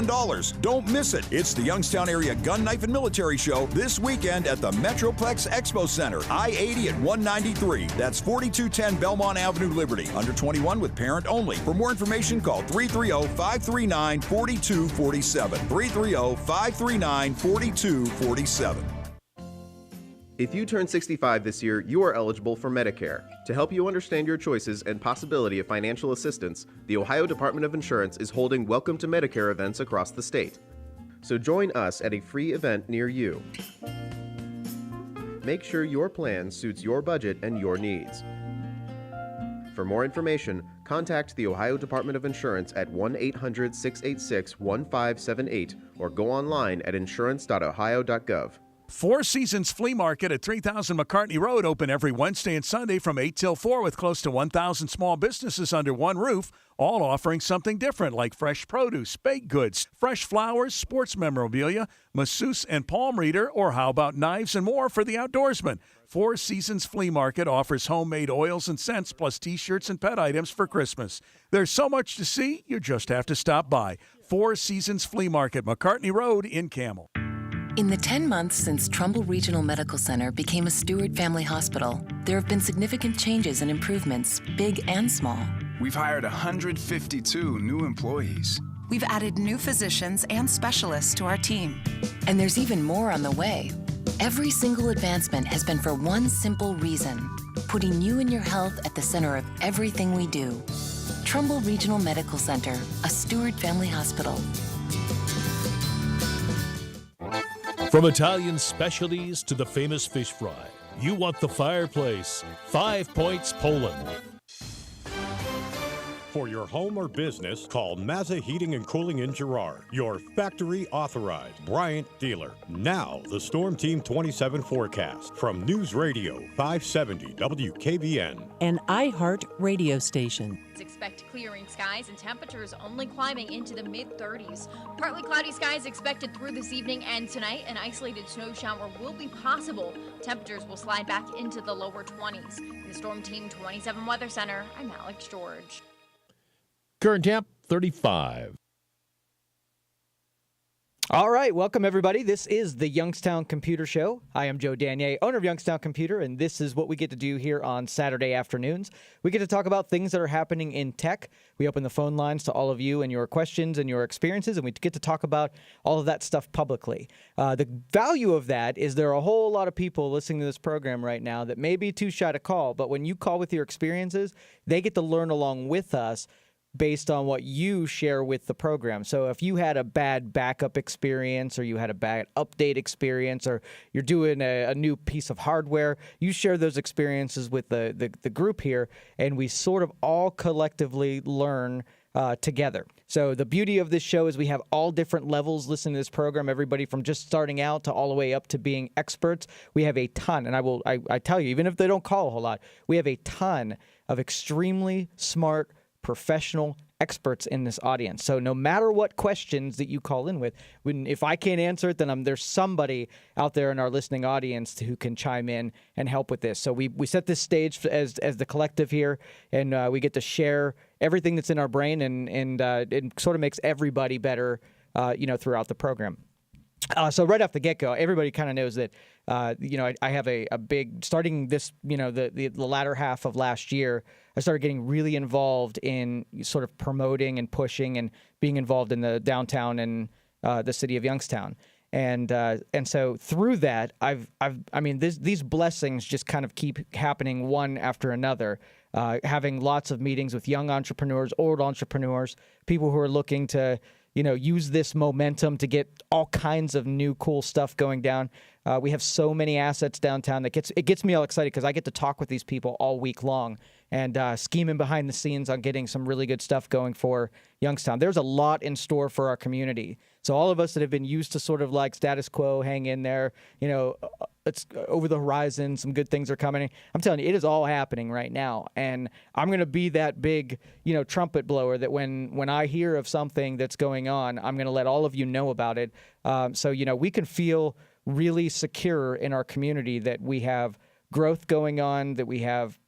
$7. Don't miss it. It's the Youngstown Area Gun, Knife, and Military Show this weekend at the Metroplex Expo Center, I-80 at 193. That's 4210 Belmont Avenue, Liberty. Under 21 with parent only. For more information, call 330-539-4247. 330-539-4247. If you turn 65 this year, you are eligible for Medicare. To help you understand your choices and possibility of financial assistance, the Ohio Department of Insurance is holding Welcome to Medicare events across the state. So join us at a free event near you. Make sure your plan suits your budget and your needs. For more information, contact the Ohio Department of Insurance at 1-800-686-1578 or go online at insurance.ohio.gov. Four Seasons Flea Market at 3000 McCartney Road, open every Wednesday and Sunday from 8 till 4 with close to 1,000 small businesses under one roof, all offering something different like fresh produce, baked goods, fresh flowers, sports memorabilia, masseuse and palm reader, or how about knives and more for the outdoorsman. Four Seasons Flea Market offers homemade oils and scents plus T-shirts and pet items for Christmas. There's so much to see, you just have to stop by. Four Seasons Flea Market, McCartney Road in Camel. In the 10 months since Trumbull Regional Medical Center became a Stewart Family Hospital, there have been significant changes and improvements, big and small. We've hired 152 new employees. We've added new physicians and specialists to our team. And there's even more on the way. Every single advancement has been for one simple reason: putting you and your health at the center of everything we do. Trumbull Regional Medical Center, a Stewart Family Hospital. From Italian specialties to the famous fish fry, you want the fireplace. 5 Points Poland. For your home or business, call Mazza Heating and Cooling in Girard, your factory authorized Bryant dealer. Now, the Storm Team 27 forecast from News Radio 570 WKBN. An iHeart radio station. Expect clearing skies and temperatures only climbing into the mid-30s. Partly cloudy skies expected through this evening and tonight. An isolated snow shower will be possible. Temperatures will slide back into the lower 20s. In the Storm Team 27 Weather Center, I'm Alex George. Current temp, 35. All right, welcome everybody. This is the Youngstown Computer Show. I am Joe Danier, owner of Youngstown Computer, and this is what we get to do here on Saturday afternoons. We get to talk about things that are happening in tech. We open the phone lines to all of you and your questions and your experiences, and we get to talk about all of that stuff publicly. The value of that is there are a whole lot of people listening to this program right now that may be too shy to call, but when you call with your experiences, they get to learn along with us based on what you share with the program. So if you had a bad backup experience or you had a bad update experience or you're doing a new piece of hardware, you share those experiences with the group here, and we sort of all collectively learn together. So the beauty of this show is we have all different levels listening to this program, everybody from just starting out to all the way up to being experts. We have a ton, and I tell you, even if they don't call a whole lot, we have a ton of extremely smart professional experts in this audience. So no matter what questions that you call in with, if I can't answer it, then there's somebody out there in our listening audience who can chime in and help with this. So we set this stage as the collective here, and we get to share everything that's in our brain, and it sort of makes everybody better, throughout the program. So right off the get-go, everybody kind of knows that, I have a big, starting this, the latter half of last year, I started getting really involved in sort of promoting and pushing and being involved in the downtown and the city of Youngstown. And so through that, these blessings just kind of keep happening one after another. Having lots of meetings with young entrepreneurs, old entrepreneurs, people who are looking to, use this momentum to get all kinds of new cool stuff going down. We have so many assets downtown that it gets me all excited because I get to talk with these people all week long and scheming behind the scenes on getting some really good stuff going for Youngstown. There's a lot in store for our community. So all of us that have been used to sort of like status quo, hang in there, it's over the horizon, some good things are coming. I'm telling you, it is all happening right now. And I'm going to be that big, trumpet blower that when I hear of something that's going on, I'm going to let all of you know about it. So we can feel really secure in our community that we have growth going on, that we have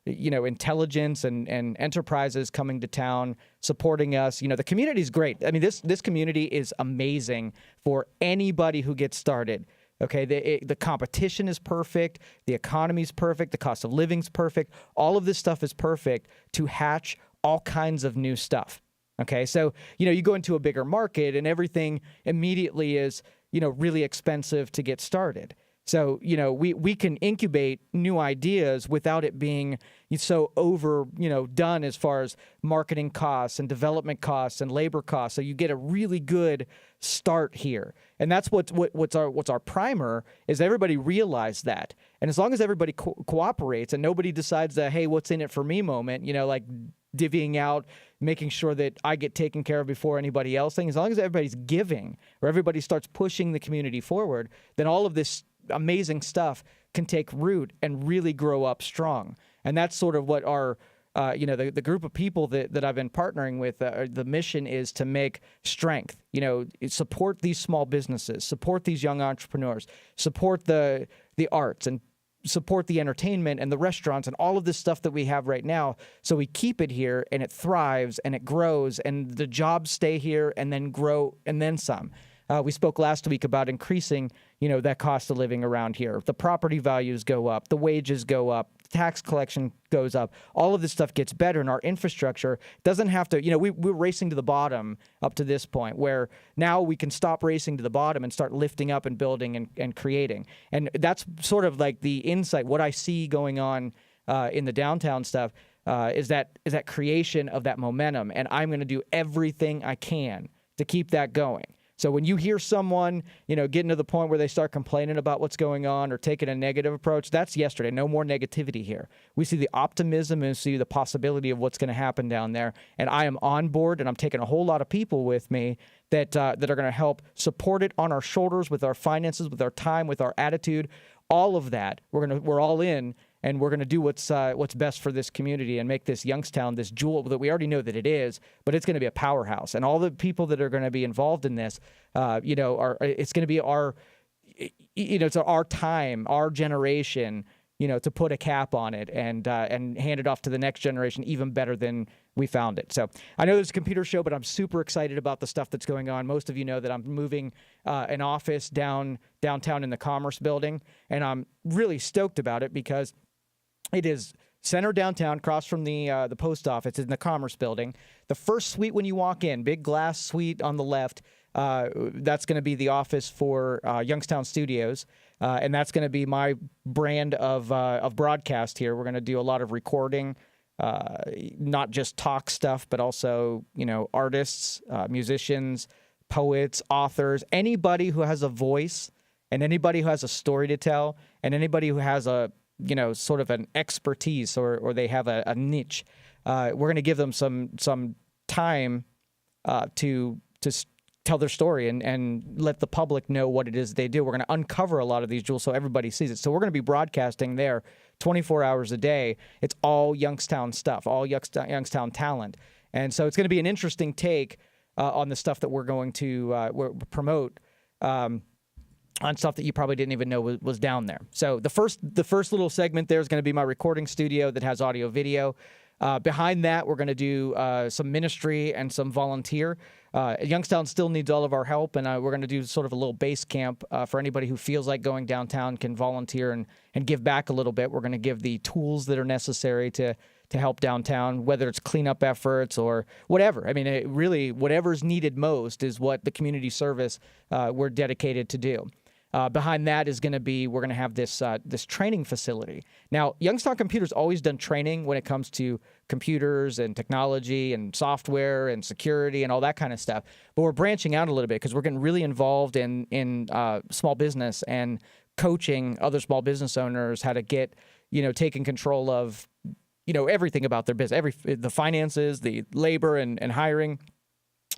intelligence and enterprises coming to town, supporting us. The community is great. I mean, this community is amazing for anybody who gets started. Okay, the competition is perfect, the economy is perfect, the cost of living is perfect. All of this stuff is perfect to hatch all kinds of new stuff. Okay, so you go into a bigger market and everything immediately is really expensive to get started. So, we can incubate new ideas without it being so done as far as marketing costs and development costs and labor costs. So you get a really good start here. And that's what's our primer is everybody realize that. And as long as everybody cooperates and nobody decides that, hey, what's in it for me moment, like divvying out, making sure that I get taken care of before anybody else thing, as long as everybody's giving or everybody starts pushing the community forward, then all of this amazing stuff can take root and really grow up strong. And that's sort of what our, the group of people that I've been partnering with, the mission is to make strength, support these small businesses, support these young entrepreneurs, support the arts and support the entertainment and the restaurants and all of this stuff that we have right now. So we keep it here and it thrives and it grows and the jobs stay here and then grow and then some. We spoke last week about increasing, that cost of living around here. The property values go up, the wages go up, tax collection goes up. All of this stuff gets better, and our infrastructure doesn't have to, we're racing to the bottom up to this point where now we can stop racing to the bottom and start lifting up and building and creating. And that's sort of like the insight, what I see going on in the downtown stuff is that creation of that momentum. And I'm going to do everything I can to keep that going. So when you hear someone, getting to the point where they start complaining about what's going on or taking a negative approach, that's yesterday. No more negativity here. We see the optimism and see the possibility of what's going to happen down there. And I am on board, and I'm taking a whole lot of people with me that are going to help support it on our shoulders with our finances, with our time, with our attitude, all of that. We're all in. And we're going to do what's best for this community and make this Youngstown this jewel that we already know that it is, but it's going to be a powerhouse. And all the people that are going to be involved in this, it's going to be it's our time, our generation, to put a cap on it and hand it off to the next generation even better than we found it. So I know there's a computer show, but I'm super excited about the stuff that's going on. Most of you know that I'm moving an office downtown in the Commerce Building, and I'm really stoked about it because it is center downtown, across from the post office in the Commerce Building. The first suite when you walk in, big glass suite on the left, that's going to be the office for Youngstown Studios, and that's going to be my brand of broadcast here. We're going to do a lot of recording, not just talk stuff, but also artists, musicians, poets, authors, anybody who has a voice, and anybody who has a story to tell, and anybody who has a sort of an expertise or they have a niche. We're going to give them some time to tell their story and let the public know what it is they do. We're going to uncover a lot of these jewels so everybody sees it. So we're going to be broadcasting there 24 hours a day. It's all Youngstown stuff, all Youngstown talent. And so it's going to be an interesting take on the stuff that we're going to promote. On stuff that you probably didn't even know was down there. So the first little segment there is going to be my recording studio that has audio video. Behind that, we're going to do some ministry and some volunteer. Youngstown still needs all of our help, and we're going to do sort of a little base camp for anybody who feels like going downtown can volunteer and give back a little bit. We're going to give the tools that are necessary to help downtown, whether it's cleanup efforts or whatever. I mean, really, whatever's needed most is what the community service we're dedicated to do. Behind that is going to be, we're going to have this training facility. Now, Youngstown Computer's always done training when it comes to computers and technology and software and security and all that kind of stuff. But we're branching out a little bit because we're getting really involved in small business and coaching other small business owners how to get, taking control of, everything about their business, the finances, the labor and hiring,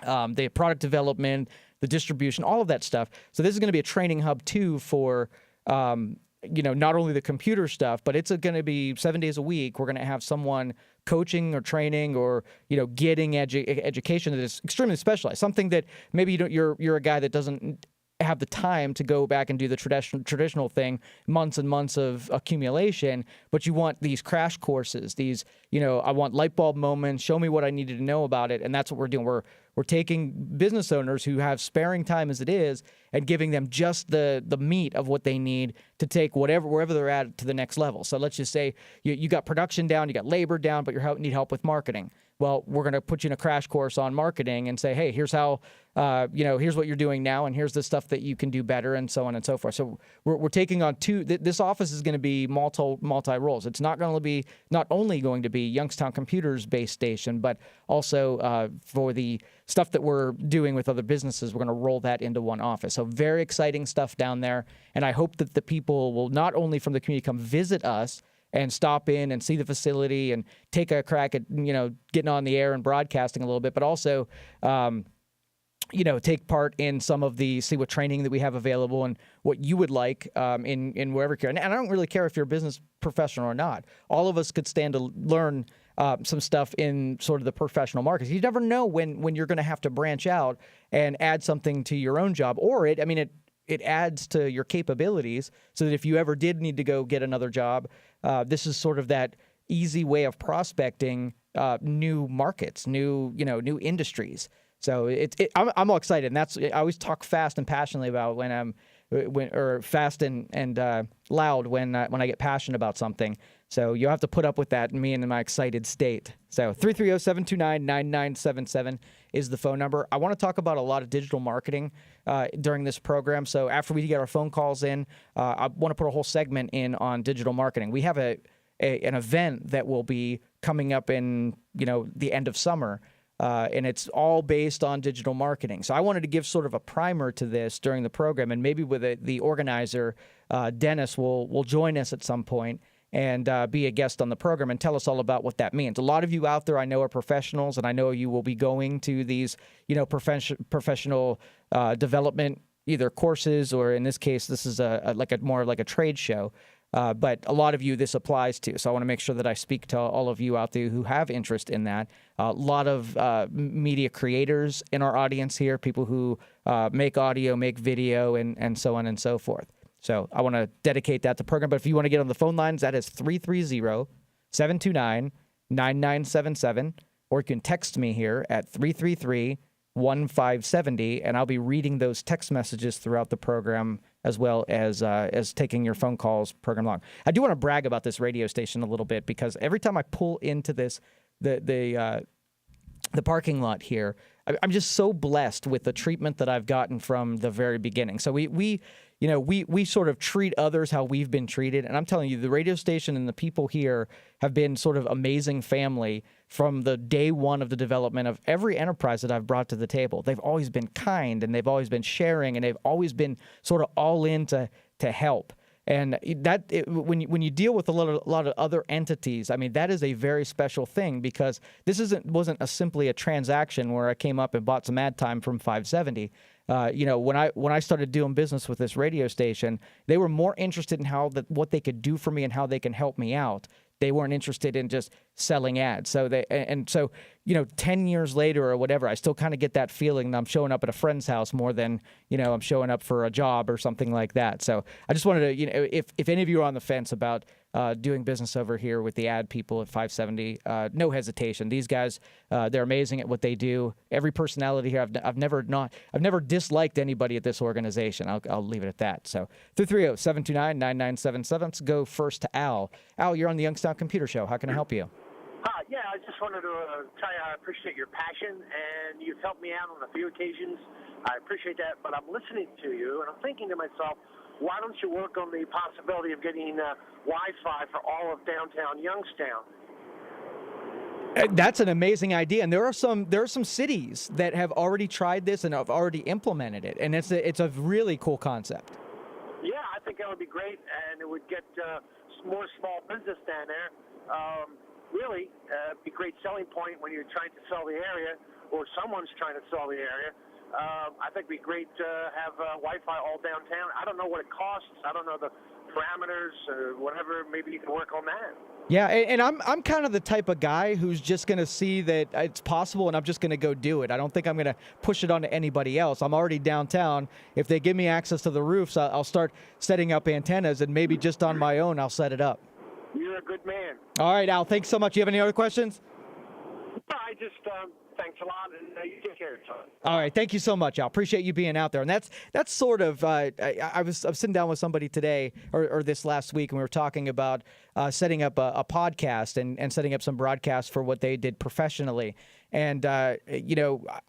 the product development, the distribution, all of that stuff. So this is going to be a training hub too for, not only the computer stuff, but it's going to be 7 days a week. We're going to have someone coaching or training or, getting education that is extremely specialized. Something that maybe you're a guy that doesn't have the time to go back and do the traditional thing, months and months of accumulation, but you want these crash courses, these, I want light bulb moments, show me what I needed to know about it, and that's what we're doing. We're taking business owners who have sparing time as it is and giving them just the meat of what they need to take wherever they're at to the next level. So let's just say you got production down, you got labor down, but you need help with marketing. Well, we're going to put you in a crash course on marketing and say, hey, here's how, here's what you're doing now, and here's the stuff that you can do better, and so on and so forth. So we're taking on this office is going to be multi roles. It's not only going to be Youngstown Computers base station, but also for the stuff that we're doing with other businesses, we're going to roll that into one office. So very exciting stuff down there, and I hope that the people will not only from the community come visit us and stop in and see the facility and take a crack at, getting on the air and broadcasting a little bit, but also, take part in see what training that we have available and what you would like in wherever you care. And I don't really care if you're a business professional or not. All of us could stand to learn some stuff in sort of the professional markets. You never know when you're going to have to branch out and add something to your own job, or it adds to your capabilities so that if you ever did need to go get another job, this is sort of that easy way of prospecting new markets, new industries. So I'm all excited, and I always talk fast and passionately about fast and loud when I get passionate about something. So you'll have to put up with that, me in my excited state. So 330-729-9977 is the phone number. I want to talk about a lot of digital marketing during this program. So after we get our phone calls in, I want to put a whole segment in on digital marketing. We have an event that will be coming up in the end of summer. And it's all based on digital marketing. So I wanted to give sort of a primer to this during the program, and maybe with the organizer, Dennis, will join us at some point and be a guest on the program and tell us all about what that means. A lot of you out there I know are professionals, and I know you will be going to these professional development either courses, or in this case, this is more like a trade show. But a lot of you this applies to. So I want to make sure that I speak to all of you out there who have interest in that. A lot of media creators in our audience here, people who make audio, make video, and so on and so forth. So I want to dedicate that to the program. But if you want to get on the phone lines, that is 330-729-9977. Or you can text me here at 333-1570, and I'll be reading those text messages throughout the program, as well as taking your phone calls program long. I do want to brag about this radio station a little bit, because every time I pull into the parking lot here, I'm just so blessed with the treatment that I've gotten from the very beginning. So we sort of treat others how we've been treated, and I'm telling you, the radio station and the people here have been sort of amazing family from the day one of the development of every enterprise that I've brought to the table. They've always been kind, and they've always been sharing, and they've always been sort of all in to help. And when you deal with a lot of other entities, that is a very special thing, because this wasn't simply a transaction where I came up and bought some ad time from 570. When I started doing business with this radio station, they were more interested in what they could do for me and how they can help me out. They weren't interested in just selling ads. So 10 years later or whatever, I still kind of get that feeling that I'm showing up at a friend's house more than, I'm showing up for a job or something like that. So I just wanted to, if any of you are on the fence about doing business over here with the ad people at 570, no hesitation. These guys, they're amazing at what they do. Every personality here, I've never disliked anybody at this organization. I'll leave it at that. So 330-729-9977. Let's go first to Al. Al, you're on the Youngstown Computer Show. How can I help you? Yeah, I just wanted to tell you I appreciate your passion, and you've helped me out on a few occasions. I appreciate that, but I'm listening to you, and I'm thinking to myself, why don't you work on the possibility of getting Wi-Fi for all of downtown Youngstown? That's an amazing idea, and there are some cities that have already tried this and have already implemented it, and it's a really cool concept. Yeah, I think that would be great, and it would get more small business down there. Really, be a great selling point when you're trying to sell the area, or someone's trying to sell the area. I think it'd be great to have Wi-Fi all downtown. I don't know what it costs. I don't know the parameters, whatever. Maybe you can work on that. Yeah, and I'm kind of the type of guy who's just going to see that it's possible, and I'm just going to go do it. I don't think I'm going to push it onto anybody else. I'm already downtown. If they give me access to the roofs, I'll start setting up antennas, and maybe just on my own, I'll set it up. You're a good man. All right, Al, thanks so much. You have any other questions? I just, thanks a lot, and you take care of yourself. All right, thank you so much, Al. Appreciate you being out there. And that's sort of, I was sitting down with somebody today or this last week, and we were talking about setting up a podcast and setting up some broadcasts for what they did professionally. And I'm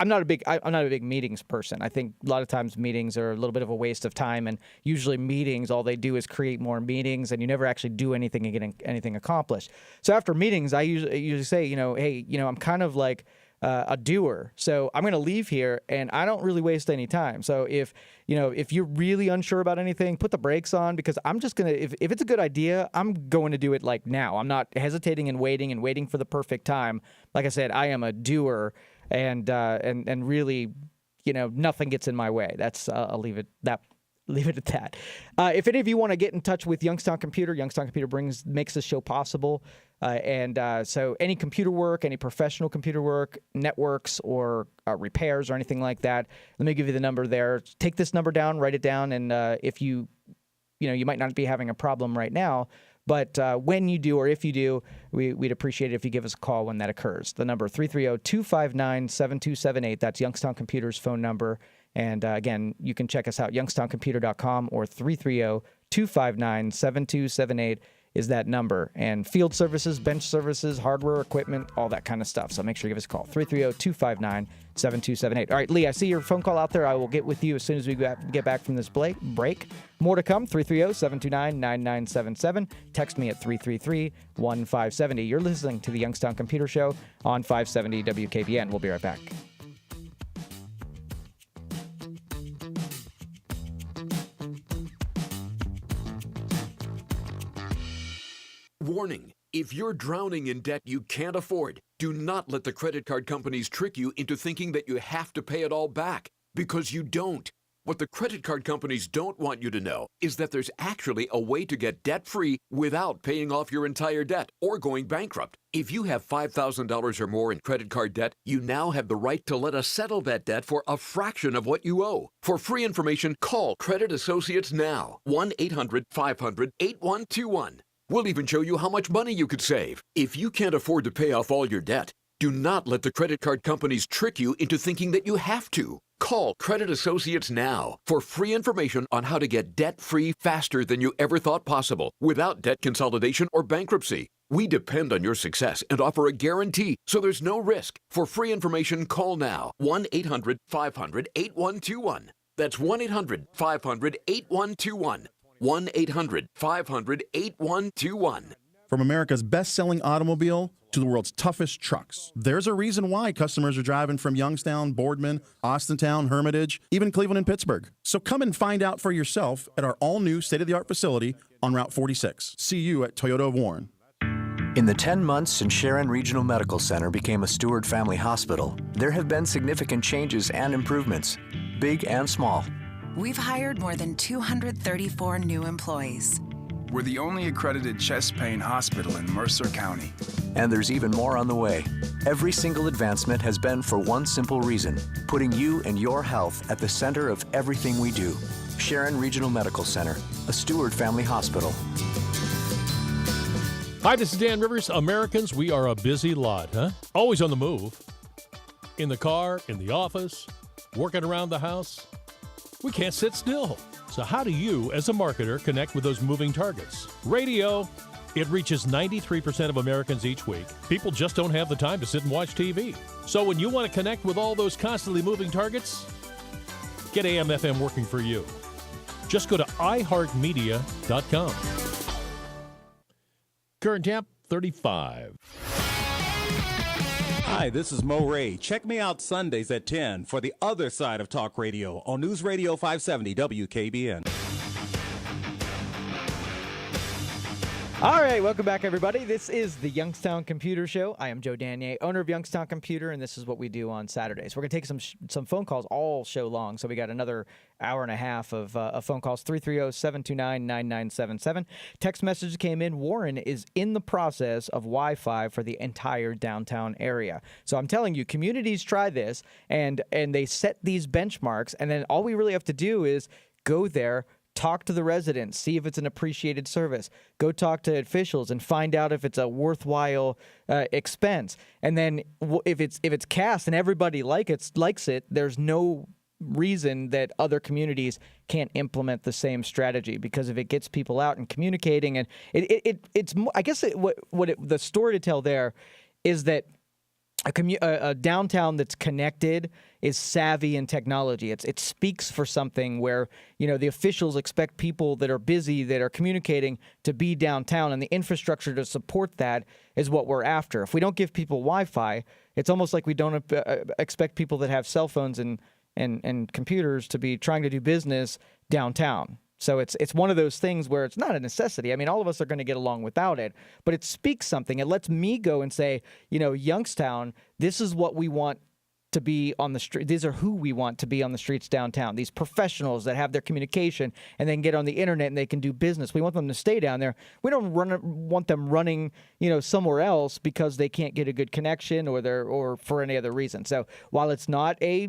not a big meetings person. I think a lot of times meetings are a little bit of a waste of time, and usually meetings, all they do is create more meetings, and you never actually do anything and get anything accomplished. So after meetings, I usually say, hey, I'm kind of like a doer. So I'm going to leave here, and I don't really waste any time. So if you're really unsure about anything, put the brakes on, because I'm just going to, if it's a good idea, I'm going to do it like now. I'm not hesitating and waiting for the perfect time. Like I said, I am a doer, and really, nothing gets in my way. I'll leave it at that. If any of you want to get in touch with Youngstown Computer makes this show possible. So any computer work, any professional computer work, networks or repairs or anything like that, let me give you the number there. Take this number down, write it down, and if you might not be having a problem right now, but when you do or if you do, we'd appreciate it if you give us a call when that occurs. The number 330-259-7278. That's Youngstown Computer's phone number. And again, you can check us out, youngstowncomputer.com, or 330-259-7278 is that number. And field services, bench services, hardware, equipment, all that kind of stuff. So make sure you give us a call, 330-259-7278. All right, Lee, I see your phone call out there. I will get with you as soon as we get back from this break. More to come, 330-729-9977. Text me at 333-1570. You're listening to the Youngstown Computer Show on 570 WKBN. We'll be right back. Warning, if you're drowning in debt you can't afford, do not let the credit card companies trick you into thinking that you have to pay it all back, because you don't. What the credit card companies don't want you to know is that there's actually a way to get debt-free without paying off your entire debt or going bankrupt. If you have $5,000 or more in credit card debt, you now have the right to let us settle that debt for a fraction of what you owe. For free information, call Credit Associates now, 1-800-500-8121. We'll even show you how much money you could save. If you can't afford to pay off all your debt, do not let the credit card companies trick you into thinking that you have to. Call Credit Associates now for free information on how to get debt-free faster than you ever thought possible without debt consolidation or bankruptcy. We depend on your success and offer a guarantee, so there's no risk. For free information, call now, 1-800-500-8121. That's 1-800-500-8121. 1-800-500-8121. From America's best-selling automobile to the world's toughest trucks, there's a reason why customers are driving from Youngstown, Boardman, Austintown, Hermitage, even Cleveland and Pittsburgh. So come and find out for yourself at our all-new state-of-the-art facility on Route 46. See you at Toyota of Warren. In the 10 months since Sharon Regional Medical Center became a Stewart Family Hospital, there have been significant changes and improvements, big and small. We've hired more than 234 new employees. We're the only accredited chest pain hospital in Mercer County. And there's even more on the way. Every single advancement has been for one simple reason: putting you and your health at the center of everything we do. Sharon Regional Medical Center, a Stewart Family Hospital. Hi, this is Dan Rivers. Americans, we are a busy lot, huh? Always on the move. In the car, in the office, working around the house. We can't sit still. So how do you, as a marketer, connect with those moving targets? Radio. It reaches 93% of Americans each week. People just don't have the time to sit and watch TV. So when you want to connect with all those constantly moving targets, get AM/FM working for you. Just go to iHeartMedia.com. Current temp, 35. Hi, this is Mo Ray. Check me out Sundays at 10 for the other side of talk radio on News Radio 570 WKBN. All right, welcome back, everybody. This is the Youngstown Computer Show. I am Joe Danier, owner of Youngstown Computer, and this is what we do on Saturdays. We're going to take some phone calls all show long, so we got another hour and a half of phone calls, 330-729-9977. Text message came in. Warren is in the process of Wi-Fi for the entire downtown area. So I'm telling you, communities try this, and they set these benchmarks, and then all we really have to do is go there, talk to the residents, see if it's an appreciated service. Go talk to officials and find out if it's a worthwhile expense. And then if it's cast and everybody likes it, there's no reason that other communities can't implement the same strategy, because if it gets people out and communicating, and it's I guess the story to tell there is that a downtown that's connected is savvy in technology. It speaks for something where, the officials expect people that are busy, that are communicating, to be downtown, and the infrastructure to support that is what we're after. If we don't give people Wi-Fi, it's almost like we don't expect people that have cell phones and computers to be trying to do business downtown. So it's one of those things where it's not a necessity. I mean, all of us are going to get along without it, but it speaks something. It lets me go and say, Youngstown, this is what we want to be on the street. These are who we want to be on the streets downtown. These professionals that have their communication and then get on the internet and they can do business. We want them to stay down there. We don't want them running, somewhere else because they can't get a good connection or for any other reason. So while it's not a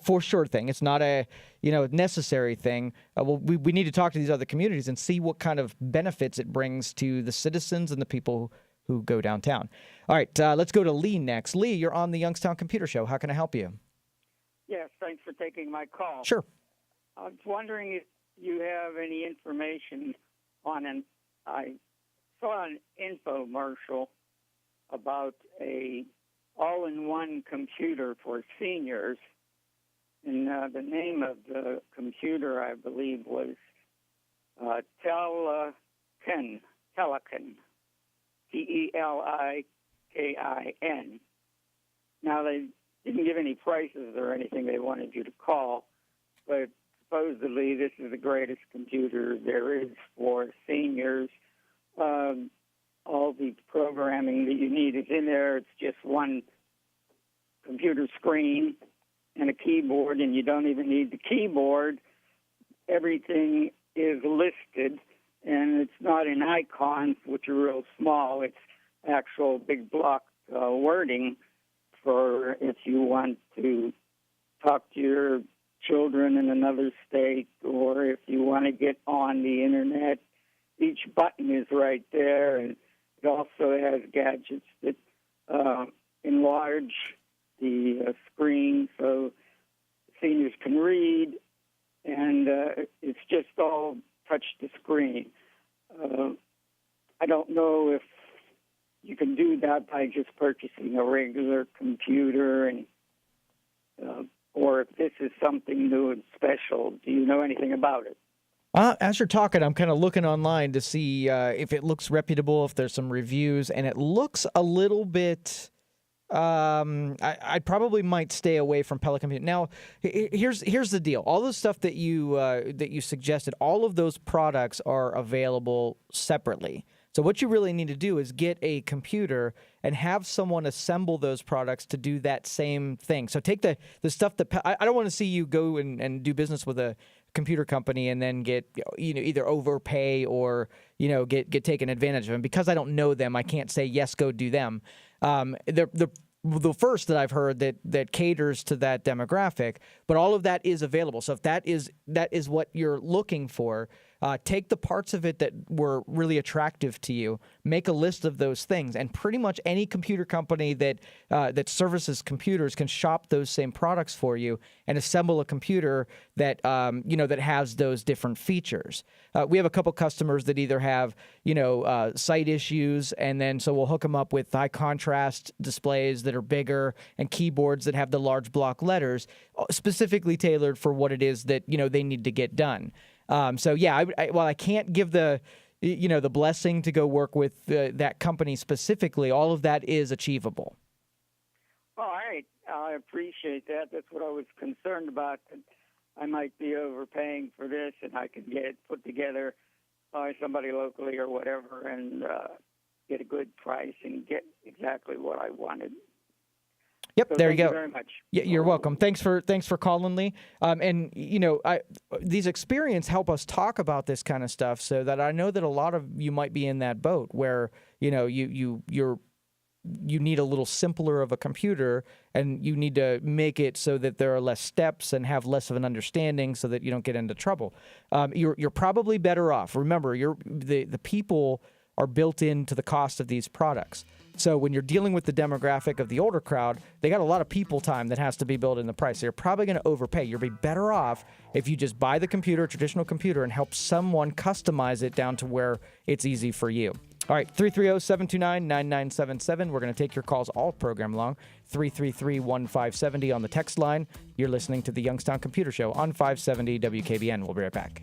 for sure thing, it's not a, necessary thing. We need to talk to these other communities and see what kind of benefits it brings to the citizens and the people who go downtown. All right, let's go to Lee next. Lee, you're on the Youngstown Computer Show. How can I help you? Yes, thanks for taking my call. Sure. I was wondering if you have any information on I saw an infomercial about a all-in-one computer for seniors. And the name of the computer, I believe, was Telekin, Telikin. Now, they didn't give any prices or anything they wanted you to call, but supposedly this is the greatest computer there is for seniors. All the programming that you need is in there. It's just one computer screen and a keyboard, and you don't even need the keyboard. Everything is listed, and it's not in icons, which are real small. It's actual big block wording for if you want to talk to your children in another state, or if you want to get on the internet. Each button is right there, and it also has gadgets that enlarge the screen so seniors can read, and it's just all touch the screen. I don't know if you can do that by just purchasing a regular computer, and or if this is something new and special. Do you know anything about it? As you're talking, I'm kind of looking online to see if it looks reputable, if there's some reviews, and it looks a little bit... I probably might stay away from Pelican. Now, here's the deal. All the stuff that you suggested, all of those products are available separately. So what you really need to do is get a computer and have someone assemble those products to do that same thing. So take the stuff that I don't want to see you go and do business with a computer company and then get either overpay or get taken advantage of. And because I don't know them, I can't say yes, go do them. The first that I've heard that caters to that demographic, but all of that is available. So if that is what you're looking for, take the parts of it that were really attractive to you, make a list of those things, and pretty much any computer company that services computers can shop those same products for you and assemble a computer that that has those different features. We have a couple customers that either have sight issues, and then so we'll hook them up with high contrast displays that are bigger and keyboards that have the large block letters, specifically tailored for what it is that they need to get done. So yeah, while I can't give the blessing to go work with that company specifically, all of that is achievable. All right, I appreciate that. That's what I was concerned about. That I might be overpaying for this, and I could get it put together by somebody locally or whatever and get a good price and get exactly what I wanted. Yep, So there you thank go. Very much. Yeah, you're welcome. Thanks for calling, Lee. And these experiences help us talk about this kind of stuff, so that I know that a lot of you might be in that boat where you need a little simpler of a computer, and you need to make it so that there are less steps and have less of an understanding, so that you don't get into trouble. You're probably better off. Remember, the people are built into the cost of these products. So when you're dealing with the demographic of the older crowd, they got a lot of people time that has to be built in the price. So you're probably going to overpay. You'll be better off if you just buy the computer, traditional computer, and help someone customize it down to where it's easy for you. All right, 330-729-9977. We're going to take your calls all program long. 333-1570 on the text line. You're listening to the Youngstown Computer Show on 570 WKBN. We'll be right back.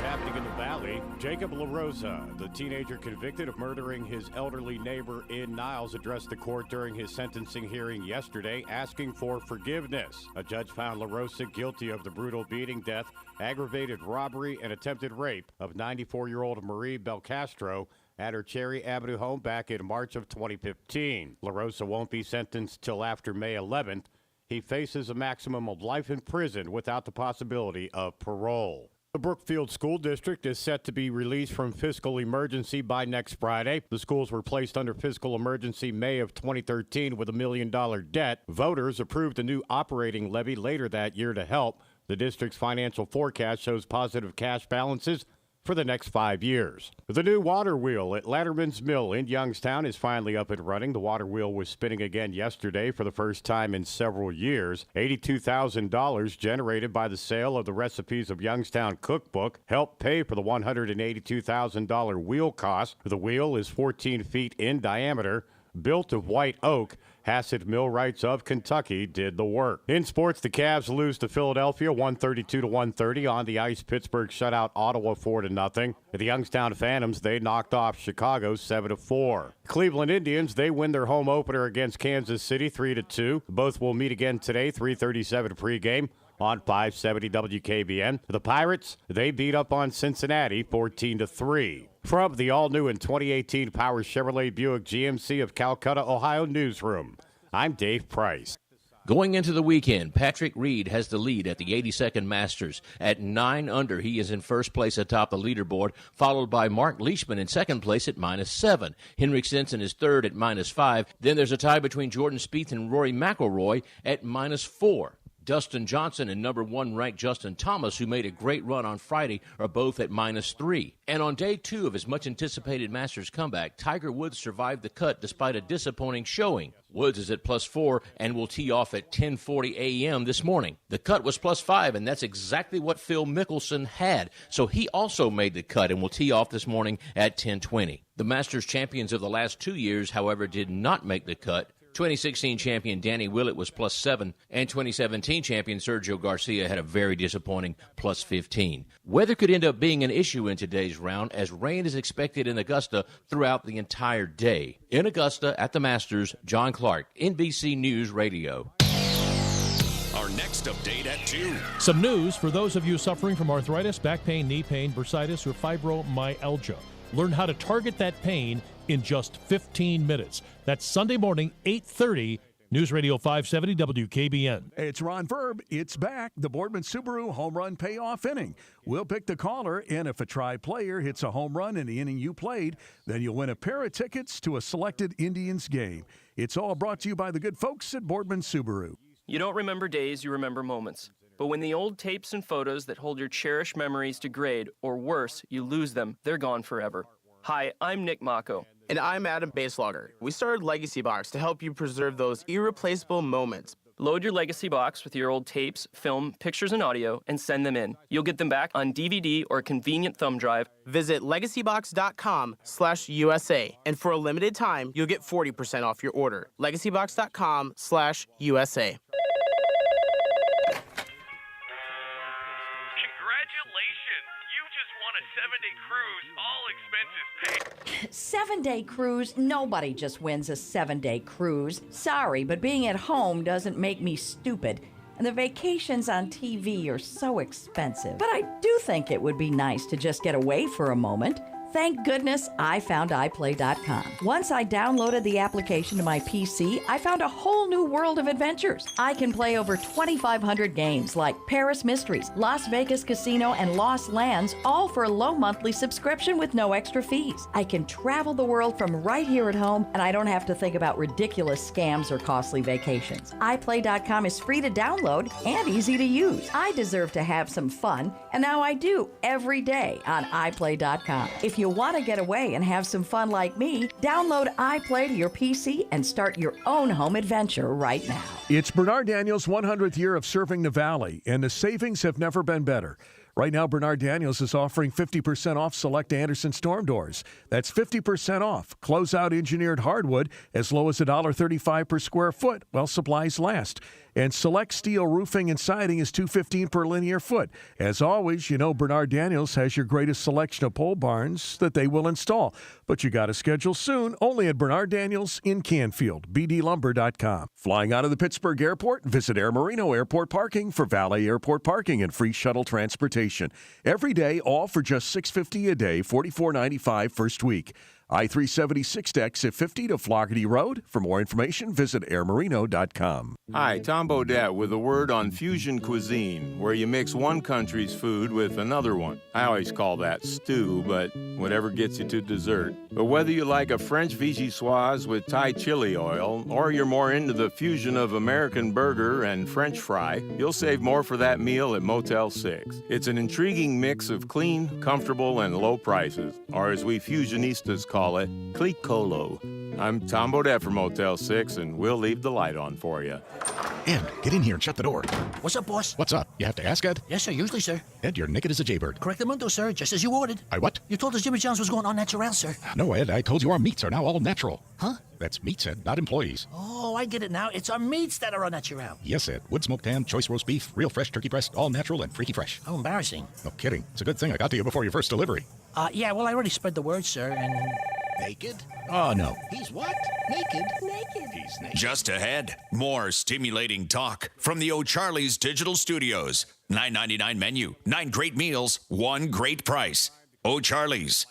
Happening in the Valley, Jacob LaRosa, the teenager convicted of murdering his elderly neighbor in Niles, addressed the court during his sentencing hearing yesterday, asking for forgiveness. A judge found LaRosa guilty of the brutal beating, death, aggravated robbery, and attempted rape of 94-year-old Marie Belcastro at her Cherry Avenue home back in March of 2015. LaRosa won't be sentenced till after May 11th. He faces a maximum of life in prison without the possibility of parole. The Brookfield School District is set to be released from fiscal emergency by next Friday. The schools were placed under fiscal emergency May of 2013 with $1 million debt. Voters approved a new operating levy later that year to help. The district's financial forecast shows positive cash balances for the next 5 years. The new water wheel at Latterman's Mill in Youngstown is finally up and running. The water wheel was spinning again yesterday for the first time in several years. $82,000 generated by the sale of the Recipes of Youngstown cookbook helped pay for the $182,000 wheel cost. The wheel is 14 feet in diameter, built of white oak. Hassett Millwrights of Kentucky did the work. In sports, the Cavs lose to Philadelphia 132-130 on the ice. Pittsburgh shut out Ottawa 4-0. The Youngstown Phantoms, they knocked off Chicago 7-4. Cleveland Indians, they win their home opener against Kansas City 3-2. Both will meet again today, 3:37 pregame on 570 WKBN. The Pirates, they beat up on Cincinnati 14-3. From the all-new and 2018 Power Chevrolet Buick GMC of Calcutta, Ohio newsroom, I'm Dave Price. Going into the weekend, Patrick Reed has the lead at the 82nd Masters. At 9 under, he is in first place atop the leaderboard, followed by Mark Leishman in second place at -7. Henrik Stenson is third at -5. Then there's a tie between Jordan Spieth and Rory McIlroy at -4. Dustin Johnson and number 1 ranked Justin Thomas, who made a great run on Friday, are both at -3. And on day 2 of his much-anticipated Masters comeback, Tiger Woods survived the cut despite a disappointing showing. Woods is at +4 and will tee off at 10:40 a.m. this morning. The cut was +5, and that's exactly what Phil Mickelson had. So he also made the cut and will tee off this morning at 10:20. The Masters champions of the last 2 years, however, did not make the cut. 2016 champion Danny Willett was +7, and 2017 champion Sergio Garcia had a very disappointing +15. Weather could end up being an issue in today's round, as rain is expected in Augusta throughout the entire day. In Augusta, at the Masters, John Clark, NBC News Radio. Our next update at 2. Some news for those of you suffering from arthritis, back pain, knee pain, bursitis, or fibromyalgia. Learn how to target that pain in just 15 minutes. That's Sunday morning, 8:30, News Radio 570 WKBN. It's Ron Verb. It's back. The Boardman Subaru home run payoff inning. We'll pick the caller, and if a player hits a home run in the inning you played, then you'll win a pair of tickets to a selected Indians game. It's all brought to you by the good folks at Boardman Subaru. You don't remember days, you remember moments. But when the old tapes and photos that hold your cherished memories degrade, or worse, you lose them, they're gone forever. Hi, I'm Nick Mako. And I'm Adam Baselogger. We started Legacy Box to help you preserve those irreplaceable moments. Load your Legacy Box with your old tapes, film, pictures, and audio, and send them in. You'll get them back on DVD or a convenient thumb drive. Visit legacybox.com/USA. And for a limited time, you'll get 40% off your order. legacybox.com/USA. Congratulations! You just won a 7-day cruise, all expenses paid. 7-day cruise? Nobody just wins a 7-day cruise. Sorry, but being at home doesn't make me stupid. And the vacations on TV are so expensive. But I do think it would be nice to just get away for a moment. Thank goodness I found iPlay.com. Once I downloaded the application to my PC, I found a whole new world of adventures. I can play over 2,500 games like Paris Mysteries, Las Vegas Casino, and Lost Lands, all for a low monthly subscription with no extra fees. I can travel the world from right here at home, and I don't have to think about ridiculous scams or costly vacations. iPlay.com is free to download and easy to use. I deserve to have some fun, and now I do every day on iPlay.com. If you want to get away and have some fun like me, download iPlay to your PC and start your own home adventure right now. It's Bernard Daniels' 100th year of serving the Valley, and the savings have never been better. Right now, Bernard Daniels is offering 50% off select Anderson storm doors. That's 50% off. Closeout engineered hardwood as low as $1.35 per square foot while supplies last. And select steel roofing and siding is $2.15 per linear foot. As always, you know Bernard Daniels has your greatest selection of pole barns that they will install. But you got to schedule soon, only at Bernard Daniels in Canfield, bdlumber.com. Flying out of the Pittsburgh Airport, visit Air Marino Airport Parking for valet airport parking and free shuttle transportation. Every day, all for just $6.50 a day, $44.95 first week. I-376 to exit 50 to Floggerty Road. For more information, visit airmarino.com. Hi, Tom Bodette with a word on fusion cuisine, where you mix one country's food with another one. I always call that stew, but whatever gets you to dessert. But whether you like a French vichyssoise with Thai chili oil, or you're more into the fusion of American burger and French fry, you'll save more for that meal at Motel 6. It's an intriguing mix of clean, comfortable, and low prices, or as we fusionistas call it, Clicolo. I'm Tom Bodette from Motel 6, and we'll leave the light on for you. Ed, get in here and shut the door. What's up, boss? What's up? You have to ask, Ed? Yes, sir. Usually, sir. Ed, you're naked as a jaybird. Correctamundo, sir. Just as you ordered. I what? You told us Jimmy John's was going on natural, sir. No, Ed. I told you our meats are now all natural. Huh? That's meats, Ed, not employees. Oh, I get it now. It's our meats that are all natural. Yes, Ed. Wood smoked ham, choice roast beef, real fresh turkey breast, all natural and freaky fresh. How embarrassing. No kidding. It's a good thing I got to you before your first delivery. Yeah, well, I already spread the word, sir, and... Naked? Oh, no. He's what? Naked? Naked. He's naked. Just ahead, more stimulating talk from the O'Charlie's Digital Studios. $9.99 menu, 9 great meals, 1 great price. O'Charlie's.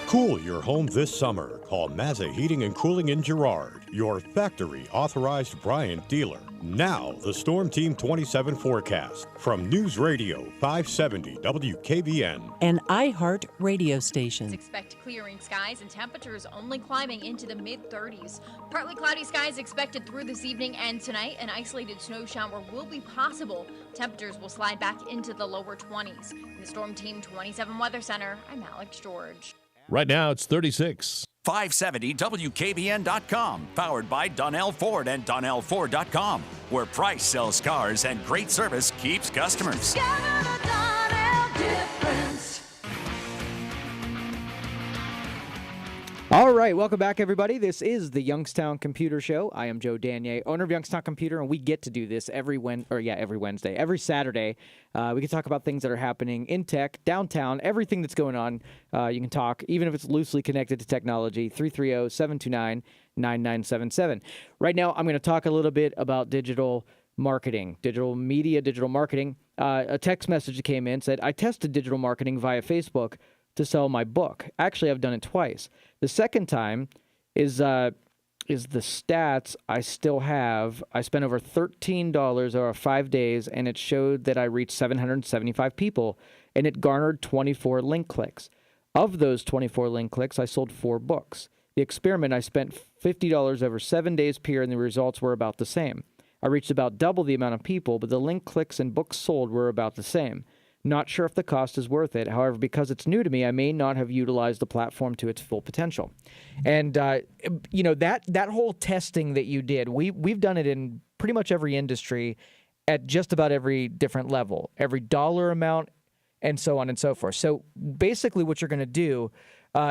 Cool your home this summer. Call Mazza Heating and Cooling in Girard, your factory authorized Bryant dealer. Now, the Storm Team 27 forecast from News Radio 570 WKBN. An iHeart radio station. Expect clearing skies and temperatures only climbing into the mid-30s. Partly cloudy skies expected through this evening and tonight. An isolated snow shower will be possible. Temperatures will slide back into the lower 20s. In the Storm Team 27 Weather Center, I'm Alex George. Right now, it's 36. 570 WKBN.com, powered by Donnell Ford and DonnellFord.com, where price sells cars and great service keeps customers. All right, welcome back, everybody. This is the Youngstown Computer Show. I am Joe Danier, owner of Youngstown Computer, and we get to do this every Wednesday, every Saturday. We can talk about things that are happening in tech, downtown, everything that's going on. You can talk, even if it's loosely connected to technology, 330-729-9977. Right now, I'm going to talk a little bit about digital marketing, digital media, digital marketing. A text message that came in said, I tested digital marketing via Facebook to sell my book. Actually, I've done it twice. The second time is the stats I still have. I spent over $13 over 5 days, and it showed that I reached 775 people, and it garnered 24 link clicks. Of those 24 link clicks, I sold 4 books. The experiment, I spent $50 over 7 days per year, and the results were about the same. I reached about double the amount of people, but the link clicks and books sold were about the same. Not sure if the cost is worth it. However, because it's new to me, I may not have utilized the platform to its full potential. And that whole testing that you did, we've done it in pretty much every industry at just about every different level, every dollar amount, and so on and so forth. So basically, what you're going to do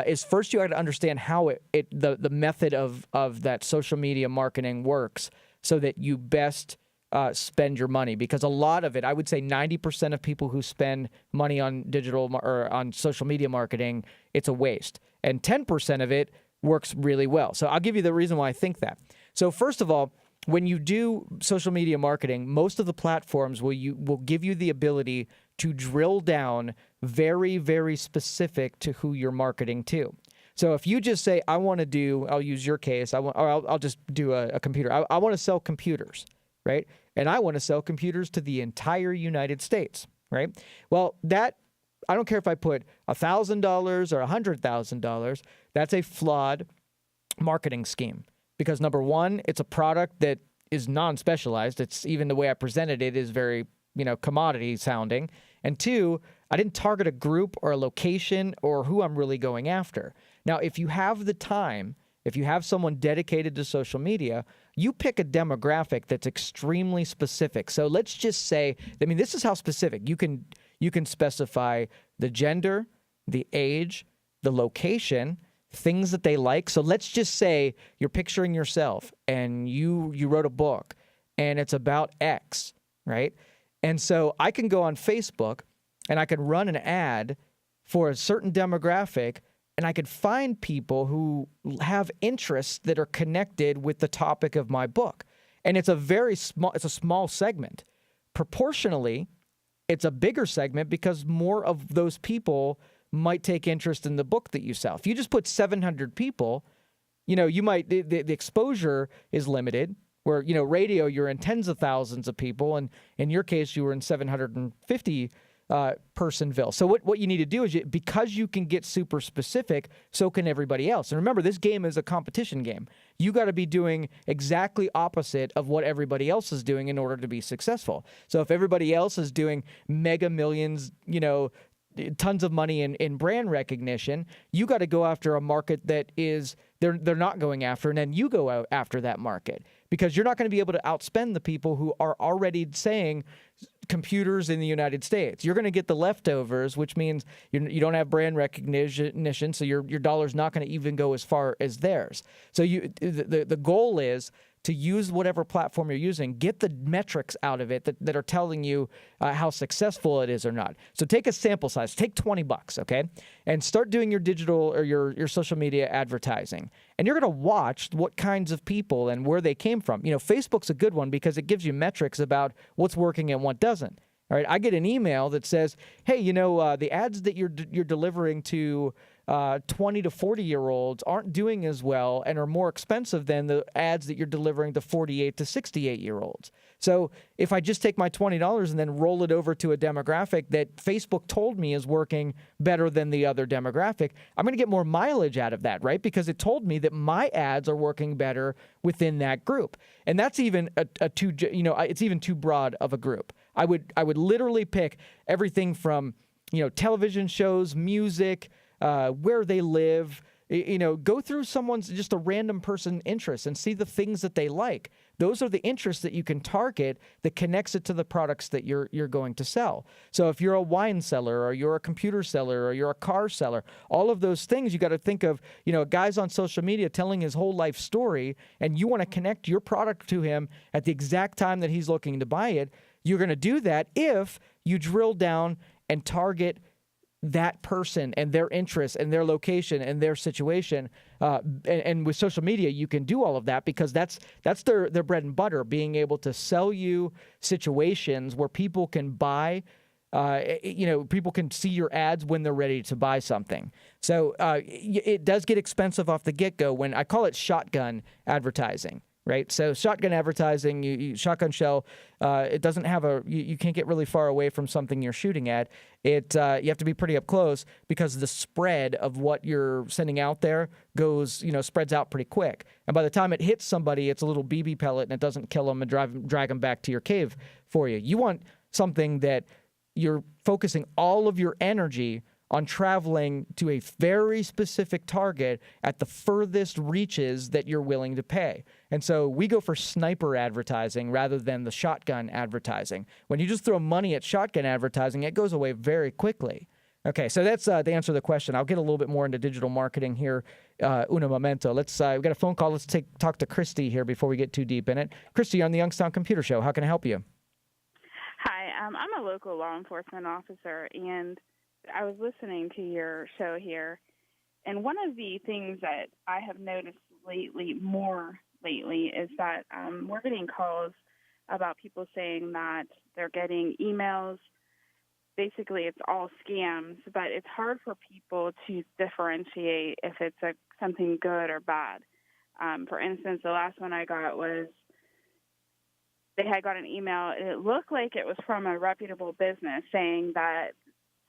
is first you got to understand how the method of that social media marketing works, so that you best spend your money, because a lot of it, I would say 90% of people who spend money on digital or on social media marketing, it's a waste. And 10% of it works really well. So I'll give you the reason why I think that. So first of all, when you do social media marketing, most of the platforms will give you the ability to drill down very, very specific to who you're marketing to. So if you just say, I want to do, I'll use your case, I'll just do a computer. I want to sell computers, right? And I want to sell computers to the entire United States, right? Well, that, I don't care if I put $1,000 or $100,000, that's a flawed marketing scheme. Because number one, it's a product that is non-specialized. It's even the way I presented it is very, commodity sounding. And two, I didn't target a group or a location or who I'm really going after. Now, if you have the time, if you have someone dedicated to social media, you pick a demographic that's extremely specific. So let's just say, this is how specific. You can specify the gender, the age, the location, things that they like. So let's just say you're picturing yourself and you wrote a book and it's about X, right? And so I can go on Facebook and I can run an ad for a certain demographic, and I could find people who have interests that are connected with the topic of my book. And it's a small segment. Proportionally, it's a bigger segment because more of those people might take interest in the book that you sell. If you just put 700 people, you might, the exposure is limited, where, radio, you're in tens of thousands of people, and in your case, you were in 750 personville. So what you need to do is, because you can get super specific, so can everybody else. And remember, this game is a competition game. You got to be doing exactly opposite of what everybody else is doing in order to be successful. So if everybody else is doing mega millions, tons of money in brand recognition, you got to go after a market that is they're not going after, and then you go out after that market, because you're not going to be able to outspend the people who are already saying computers in the United States. You're going to get the leftovers, which means you don't have brand recognition, so your dollar's not going to even go as far as theirs. So the goal is to use whatever platform you're using, get the metrics out of it that are telling you how successful it is or not. So take a sample size, take $20, okay? And start doing your digital or your social media advertising. And you're going to watch what kinds of people and where they came from. Facebook's a good one because it gives you metrics about what's working and what doesn't. All right, I get an email that says, hey, the ads that you're delivering to 20 to 40-year-olds aren't doing as well and are more expensive than the ads that you're delivering to 48 to 68-year-olds. So if I just take my $20 and then roll it over to a demographic that Facebook told me is working better than the other demographic, I'm going to get more mileage out of that, right? Because it told me that my ads are working better within that group. And that's even it's even too broad of a group. I would literally pick everything from, television shows, music, where they live, go through someone's, just a random person interest and see the things that they like. Those are the interests that you can target that connects it to the products that you're going to sell. So if you're a wine seller or you're a computer seller or you're a car seller, all of those things, you got to think of, a guy's on social media telling his whole life story, and you want to connect your product to him at the exact time that he's looking to buy it. You're going to do that if you drill down and target that person and their interests and their location and their situation. And with social media, you can do all of that because that's their bread and butter, being able to sell you situations where people can buy, people can see your ads when they're ready to buy something. So it does get expensive off the get-go when I call it shotgun advertising. Right, so shotgun advertising, you shotgun shell. It doesn't have you can't get really far away from something you're shooting at. You have to be pretty up close because the spread of what you're sending out there spreads out pretty quick. And by the time it hits somebody, it's a little BB pellet and it doesn't kill them and drag them back to your cave for you. You want something that you're focusing all of your energy on traveling to a very specific target at the furthest reaches that you're willing to pay. And so we go for sniper advertising rather than the shotgun advertising. When you just throw money at shotgun advertising, it goes away very quickly. Okay, so that's the answer to the question. I'll get a little bit more into digital marketing here. Una momento. We've got a phone call. Let's talk to Christy here before we get too deep in it. Christy, you're on the Youngstown Computer Show. How can I help you? Hi, I'm a local law enforcement officer, and I was listening to your show here. And one of the things that I have noticed more lately, is that we're getting calls about people saying that they're getting emails. Basically, it's all scams, but it's hard for people to differentiate if it's something good or bad. For instance, the last one I got was they had got an email. It looked like it was from a reputable business saying that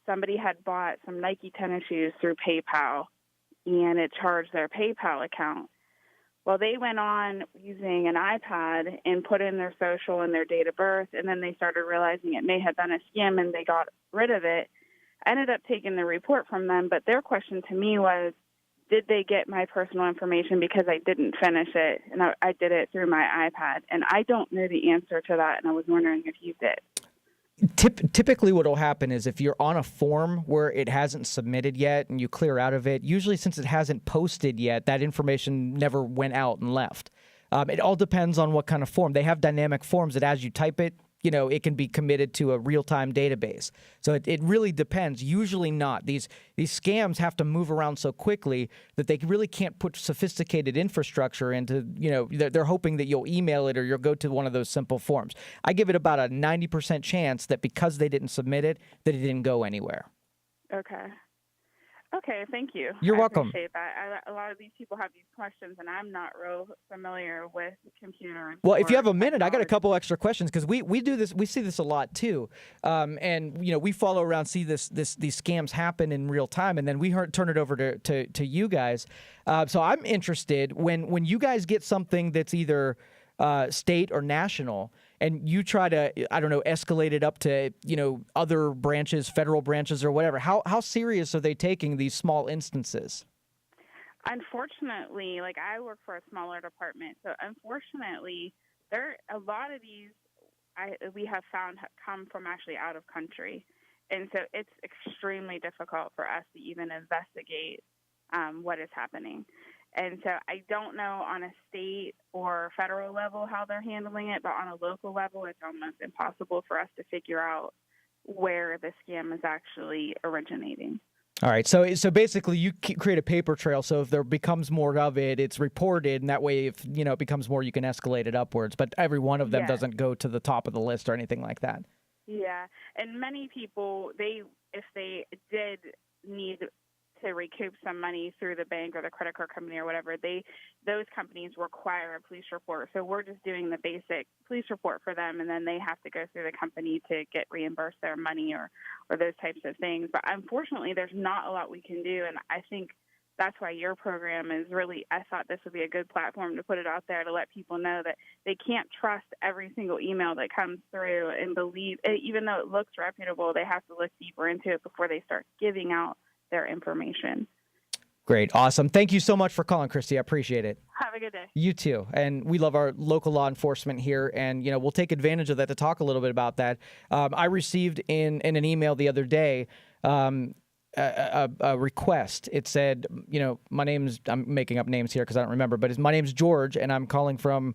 somebody had bought some Nike tennis shoes through PayPal, and it charged their PayPal account. Well, they went on using an iPad and put in their social and their date of birth, and then they started realizing it may have been a scam, and they got rid of it. I ended up taking the report from them, but their question to me was, did they get my personal information because I didn't finish it, and I did it through my iPad? And I don't know the answer to that, and I was wondering if you did. Typically what will happen is if you're on a form where it hasn't submitted yet and you clear out of it, usually since it hasn't posted yet, that information never went out and left. It all depends on what kind of form. They have dynamic forms that as you type it, it can be committed to a real-time database. So it really depends. Usually not. These scams have to move around so quickly that they really can't put sophisticated infrastructure into, they're hoping that you'll email it or you'll go to one of those simple forms. I give it about a 90% chance that because they didn't submit it, that it didn't go anywhere. Okay, thank you. You're welcome. I appreciate that. A lot of these people have these questions, and I'm not real familiar with computer. Well, if you have a minute, I got a couple extra questions because we do this. We see this a lot too, and we follow around, see these scams happen in real time, and then we turn it over to you guys. So I'm interested when you guys get something that's either state or national, and you try to, escalate it up to, other branches, federal branches or whatever. How serious are they taking these small instances? Unfortunately, I work for a smaller department, so unfortunately, a lot of these we have found come from actually out of country, and so it's extremely difficult for us to even investigate what is happening. And so I don't know on a state or federal level how they're handling it, but on a local level, it's almost impossible for us to figure out where the scam is actually originating. All right. So basically you create a paper trail. So if there becomes more of it, it's reported. And that way, if it becomes more, you can escalate it upwards. But every one of them doesn't go to the top of the list or anything like that. Yeah. And many people, if they did need to recoup some money through the bank or the credit card company or whatever, those companies require a police report. So we're just doing the basic police report for them, and then they have to go through the company to get reimbursed their money or those types of things. But unfortunately, there's not a lot we can do, and I think that's why your program is really, I thought this would be a good platform to put it out there to let people know that they can't trust every single email that comes through and believe, even though it looks reputable, they have to look deeper into it before they start giving out their information. Great. Awesome. Thank you so much for calling, Christy. I appreciate it. Have a good day. You too. And we love our local law enforcement here, and we'll take advantage of that to talk a little bit about that. I received in an email the other day a request. It said, my name's, I'm making up names here because I don't remember, but my name's George, and I'm calling from,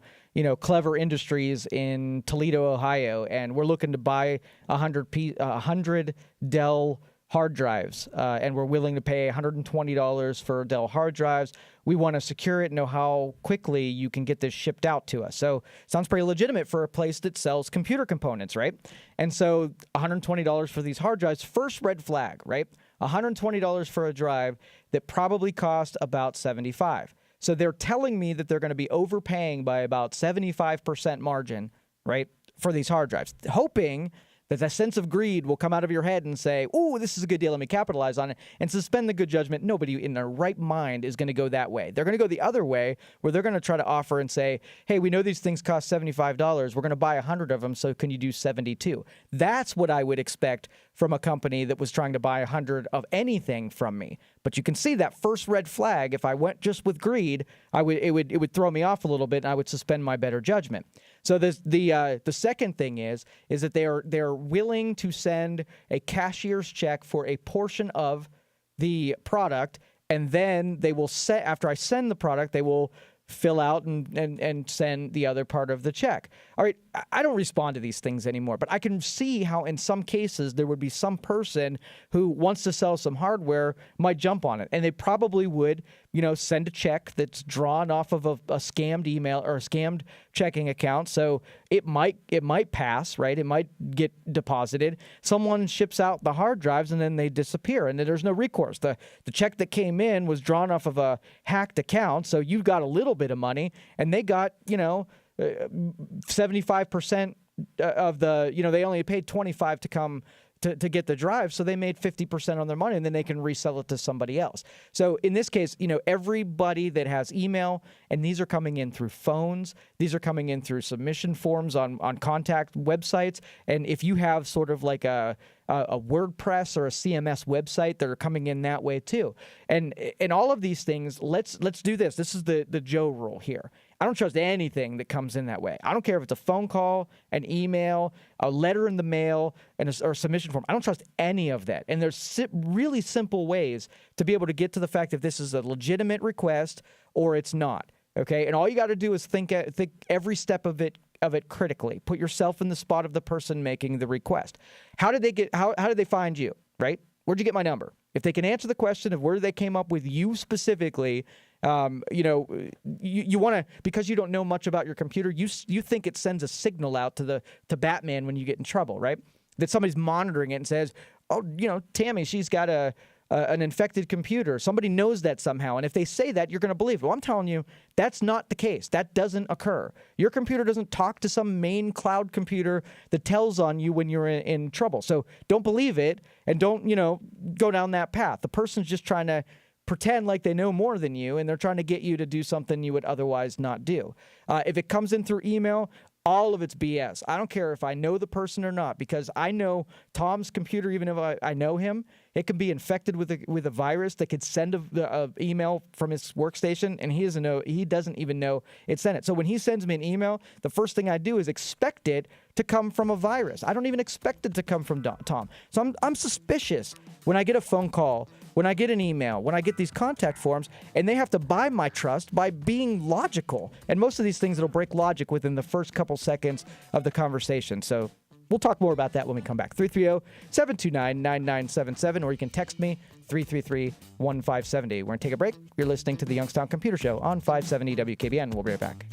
Clever Industries in Toledo, Ohio, and we're looking to buy 100 Dell hard drives, and we're willing to pay $120 for Dell hard drives. We want to secure it, know how quickly you can get this shipped out to us. So sounds pretty legitimate for a place that sells computer components, right? And so $120 for these hard drives, first red flag, right? $120 for a drive that probably cost about $75. So they're telling me that they're going to be overpaying by about 75% margin, right, for these hard drives, hoping that sense of greed will come out of your head and say, "Ooh, this is a good deal. Let me capitalize on it," and suspend the good judgment. Nobody in their right mind is going to go that way. They're going to go the other way, where they're going to try to offer and say, "Hey, we know these things cost $75. We're going to buy 100 of them, so can you do 72?" That's what I would expect from a company that was trying to buy 100 of anything from me. But you can see that first red flag. If I went just with greed, it would throw me off a little bit, and I would suspend my better judgment. So the second thing is that they're willing to send a cashier's check for a portion of the product, and then they will after I send the product, they will fill out and send the other part of the check. All right, I don't respond to these things anymore, but I can see how in some cases there would be some person who wants to sell some hardware might jump on it, and they probably would, send a check that's drawn off of a scammed email or a scammed checking account. So it might pass, right? It might get deposited. Someone ships out the hard drives and then they disappear, and then there's no recourse. The check that came in was drawn off of a hacked account, so you got a little bit of money, and they got 75% of the, they only paid 25 to come to get the drive, so they made 50% on their money, and then they can resell it to somebody else. So in this case, everybody that has email, and these are coming in through phones, these are coming in through submission forms on contact websites, and if you have sort of like a WordPress or a CMS website that are coming in that way too. And all of these things, let's do this. This is the Joe rule here. I don't trust anything that comes in that way. I don't care if it's a phone call, an email, a letter in the mail, or a submission form. I don't trust any of that. And there's really simple ways to be able to get to the fact if this is a legitimate request or it's not. Okay, and all you got to do is think every step of it critically. Put yourself in the spot of the person making the request. How did they find you? Right? Where'd you get my number? If they can answer the question of where they came up with you specifically, you want to, because you don't know much about your computer, you think it sends a signal out to Batman when you get in trouble, right? That somebody's monitoring it and says, oh, Tammy, she's got an infected computer. Somebody knows that somehow. And if they say that, you're going to believe it. Well, I'm telling you, that's not the case. That doesn't occur. Your computer doesn't talk to some main cloud computer that tells on you when you're in trouble. So don't believe it, and don't, go down that path. The person's just trying to pretend like they know more than you, and they're trying to get you to do something you would otherwise not do. If it comes in through email, all of it's BS. I don't care if I know the person or not, because I know Tom's computer, even if I know him, it can be infected with a virus that could send a email from his workstation, and he doesn't even know it sent it. So when he sends me an email, the first thing I do is expect it to come from a virus. I don't even expect it to come from Tom. So I'm suspicious when I get a phone call, when I get an email, when I get these contact forms, and they have to buy my trust by being logical. And most of these things, it'll break logic within the first couple seconds of the conversation. So we'll talk more about that when we come back. 330-729-9977, or you can text me, 333-1570. We're going to take a break. You're listening to the Youngstown Computer Show on 570 WKBN. We'll be right back.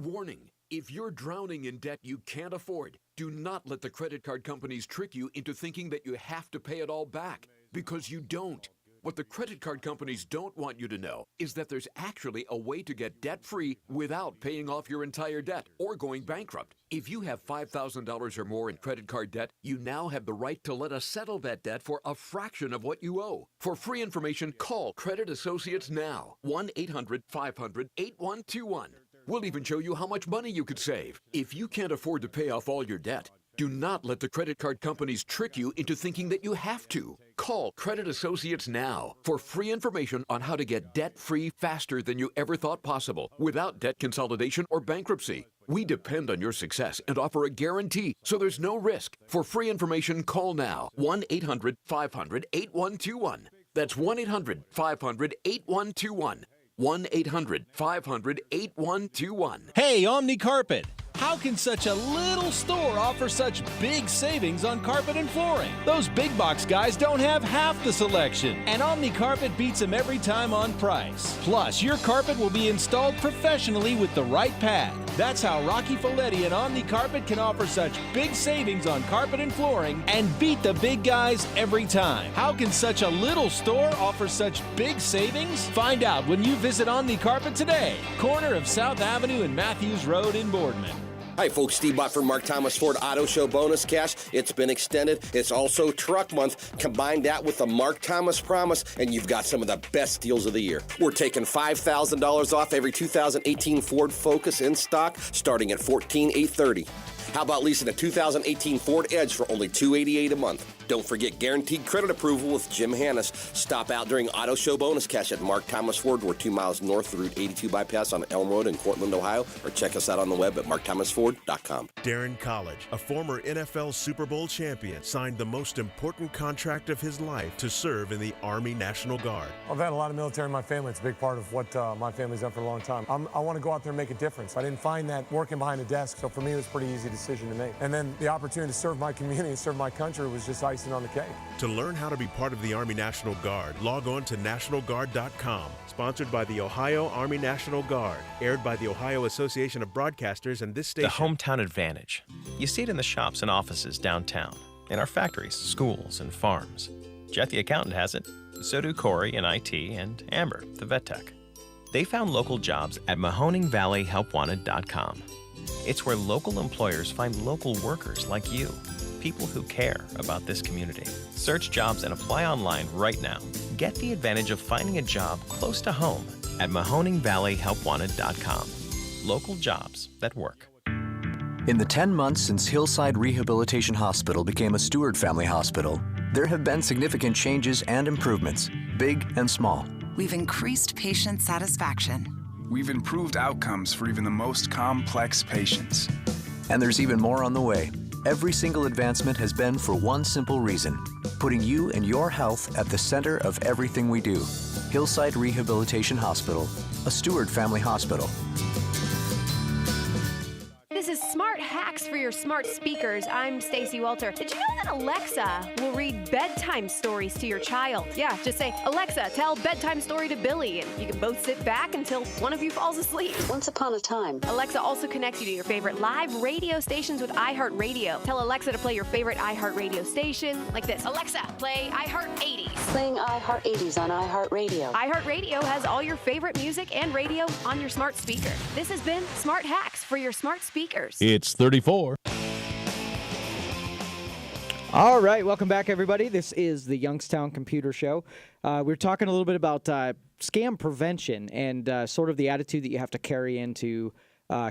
Warning. If you're drowning in debt you can't afford, do not let the credit card companies trick you into thinking that you have to pay it all back, because you don't. What the credit card companies don't want you to know is that there's actually a way to get debt-free without paying off your entire debt or going bankrupt. If you have $5,000 or more in credit card debt, you now have the right to let us settle that debt for a fraction of what you owe. For free information, call Credit Associates now. 1-800-500-8121. We'll even show you how much money you could save. If you can't afford to pay off all your debt, do not let the credit card companies trick you into thinking that you have to. Call Credit Associates now for free information on how to get debt-free faster than you ever thought possible, without debt consolidation or bankruptcy. We depend on your success and offer a guarantee, so there's no risk. For free information, call now. 1-800-500-8121. That's 1-800-500-8121. 1-800-500-8121. Hey, Omni Carpet. How can such a little store offer such big savings on carpet and flooring? Those big box guys don't have half the selection, and Omni Carpet beats them every time on price. Plus, your carpet will be installed professionally with the right pad. That's how Rocky Folletti and Omni Carpet can offer such big savings on carpet and flooring and beat the big guys every time. How can such a little store offer such big savings? Find out when you visit Omni Carpet today, corner of South Avenue and Matthews Road in Boardman. Hi, folks. Steve Bott from Mark Thomas Ford Auto Show Bonus Cash. It's been extended. It's also Truck Month. Combine that with the Mark Thomas Promise, and you've got some of the best deals of the year. We're taking $5,000 off every 2018 Ford Focus in stock, starting at $14,830. How about leasing a 2018 Ford Edge for only $288 a month? Don't forget guaranteed credit approval with Jim Hannes. Stop out during Auto Show Bonus Cash at Mark Thomas Ford. We're 2 miles north of Route 82 bypass on Elm Road in Cortland, Ohio, or check us out on the web at markthomasford.com. Darren College, a former NFL Super Bowl champion, signed the most important contract of his life to serve in the Army National Guard. I've had a lot of military in my family. It's a big part of what my family's done for a long time. I want to go out there and make a difference. I didn't find that working behind a desk, so for me it was a pretty easy decision to make. And then the opportunity to serve my community and serve my country was just icing on the cake. To learn how to be part of the Army National Guard, log on to nationalguard.com. Sponsored by the Ohio Army National Guard. Aired by the Ohio Association of Broadcasters and this station. The hometown advantage. You see it in the shops and offices downtown, in our factories, schools, and farms. Jet the accountant has it. So do Corey in IT and Amber, the vet tech. They found local jobs at MahoningValleyHelpWanted.com. It's where local employers find local workers like you, people who care about this community. Search jobs and apply online right now. Get the advantage of finding a job close to home at MahoningValleyHelpWanted.com. Local jobs that work. In the 10 months since Hillside Rehabilitation Hospital became a Stewart Family Hospital, there have been significant changes and improvements, big and small. We've increased patient satisfaction. We've improved outcomes for even the most complex patients. And there's even more on the way. Every single advancement has been for one simple reason: putting you and your health at the center of everything we do. Hillside Rehabilitation Hospital, a Stewart Family Hospital. This is Smart Hacks for your smart speakers. I'm Stacey Welter. Did you know that Alexa will read bedtime stories to your child? Yeah, just say, Alexa, tell bedtime story to Billy, and you can both sit back until one of you falls asleep. Once upon a time. Alexa also connects you to your favorite live radio stations with iHeartRadio. Tell Alexa to play your favorite iHeartRadio station like this. Alexa, play iHeart 80s. Playing iHeart 80s on iHeartRadio. iHeartRadio has all your favorite music and radio on your smart speaker. This has been Smart Hacks for your smart speakers. It's 34. All right, welcome back, everybody. This is the Youngstown Computer Show. We're talking a little bit about scam prevention and sort of the attitude that you have to carry into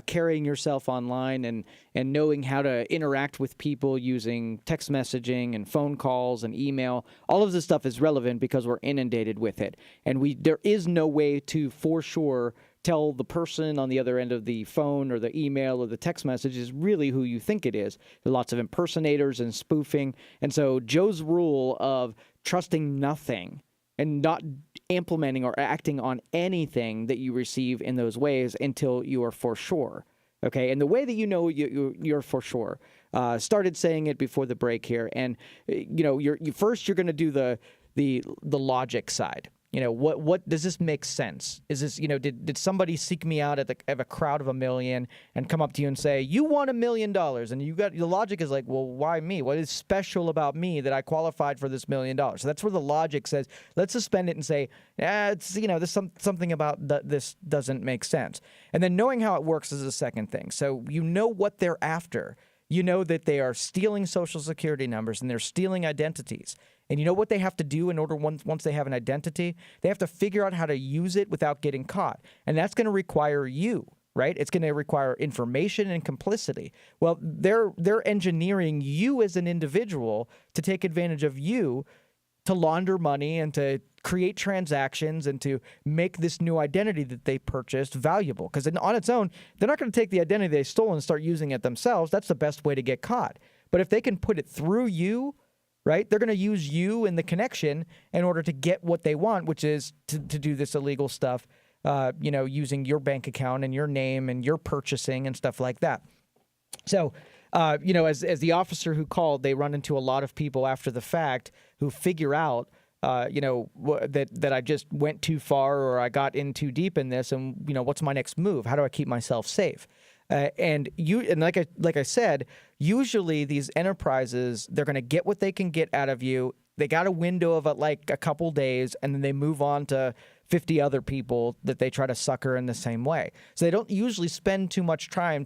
carrying yourself online and knowing how to interact with people using text messaging and phone calls and email. All of this stuff is relevant because we're inundated with it. And there is no way to, for sure, tell the person on the other end of the phone or the email or the text message is really who you think it is. There are lots of impersonators and spoofing. And so Joe's rule of trusting nothing and not implementing or acting on anything that you receive in those ways until you are for sure. Okay, and the way that you know you're for sure, started saying it before the break here, and you're going to do the logic side. What does this make sense? Is this, did somebody seek me out at a crowd of 1 million and come up to you and say, you want $1 million? And the logic is like, well, why me? What is special about me that I qualified for this $1 million? So that's where the logic says, let's suspend it and say, it's, there's something about this doesn't make sense. And then knowing how it works is the second thing. So you know what they're after. You know that they are stealing Social Security numbers and they're stealing identities. And you know what they have to do in order, once they have an identity? They have to figure out how to use it without getting caught. And that's going to require you, right? It's going to require information and complicity. Well, they're engineering you as an individual to take advantage of you to launder money and to create transactions and to make this new identity that they purchased valuable. Because on its own, they're not going to take the identity they stole and start using it themselves. That's the best way to get caught. But if they can put it through you, right, they're going to use you and the connection in order to get what they want, which is to do this illegal stuff, using your bank account and your name and your purchasing and stuff like that. So, as the officer who called, they run into a lot of people after the fact who figure out, that I just went too far or I got in too deep in this, and what's my next move? How do I keep myself safe? And like I said, usually these enterprises, they're going to get what they can get out of you. They got a window of a couple days, and then they move on to 50 other people that they try to sucker in the same way. So they don't usually spend too much time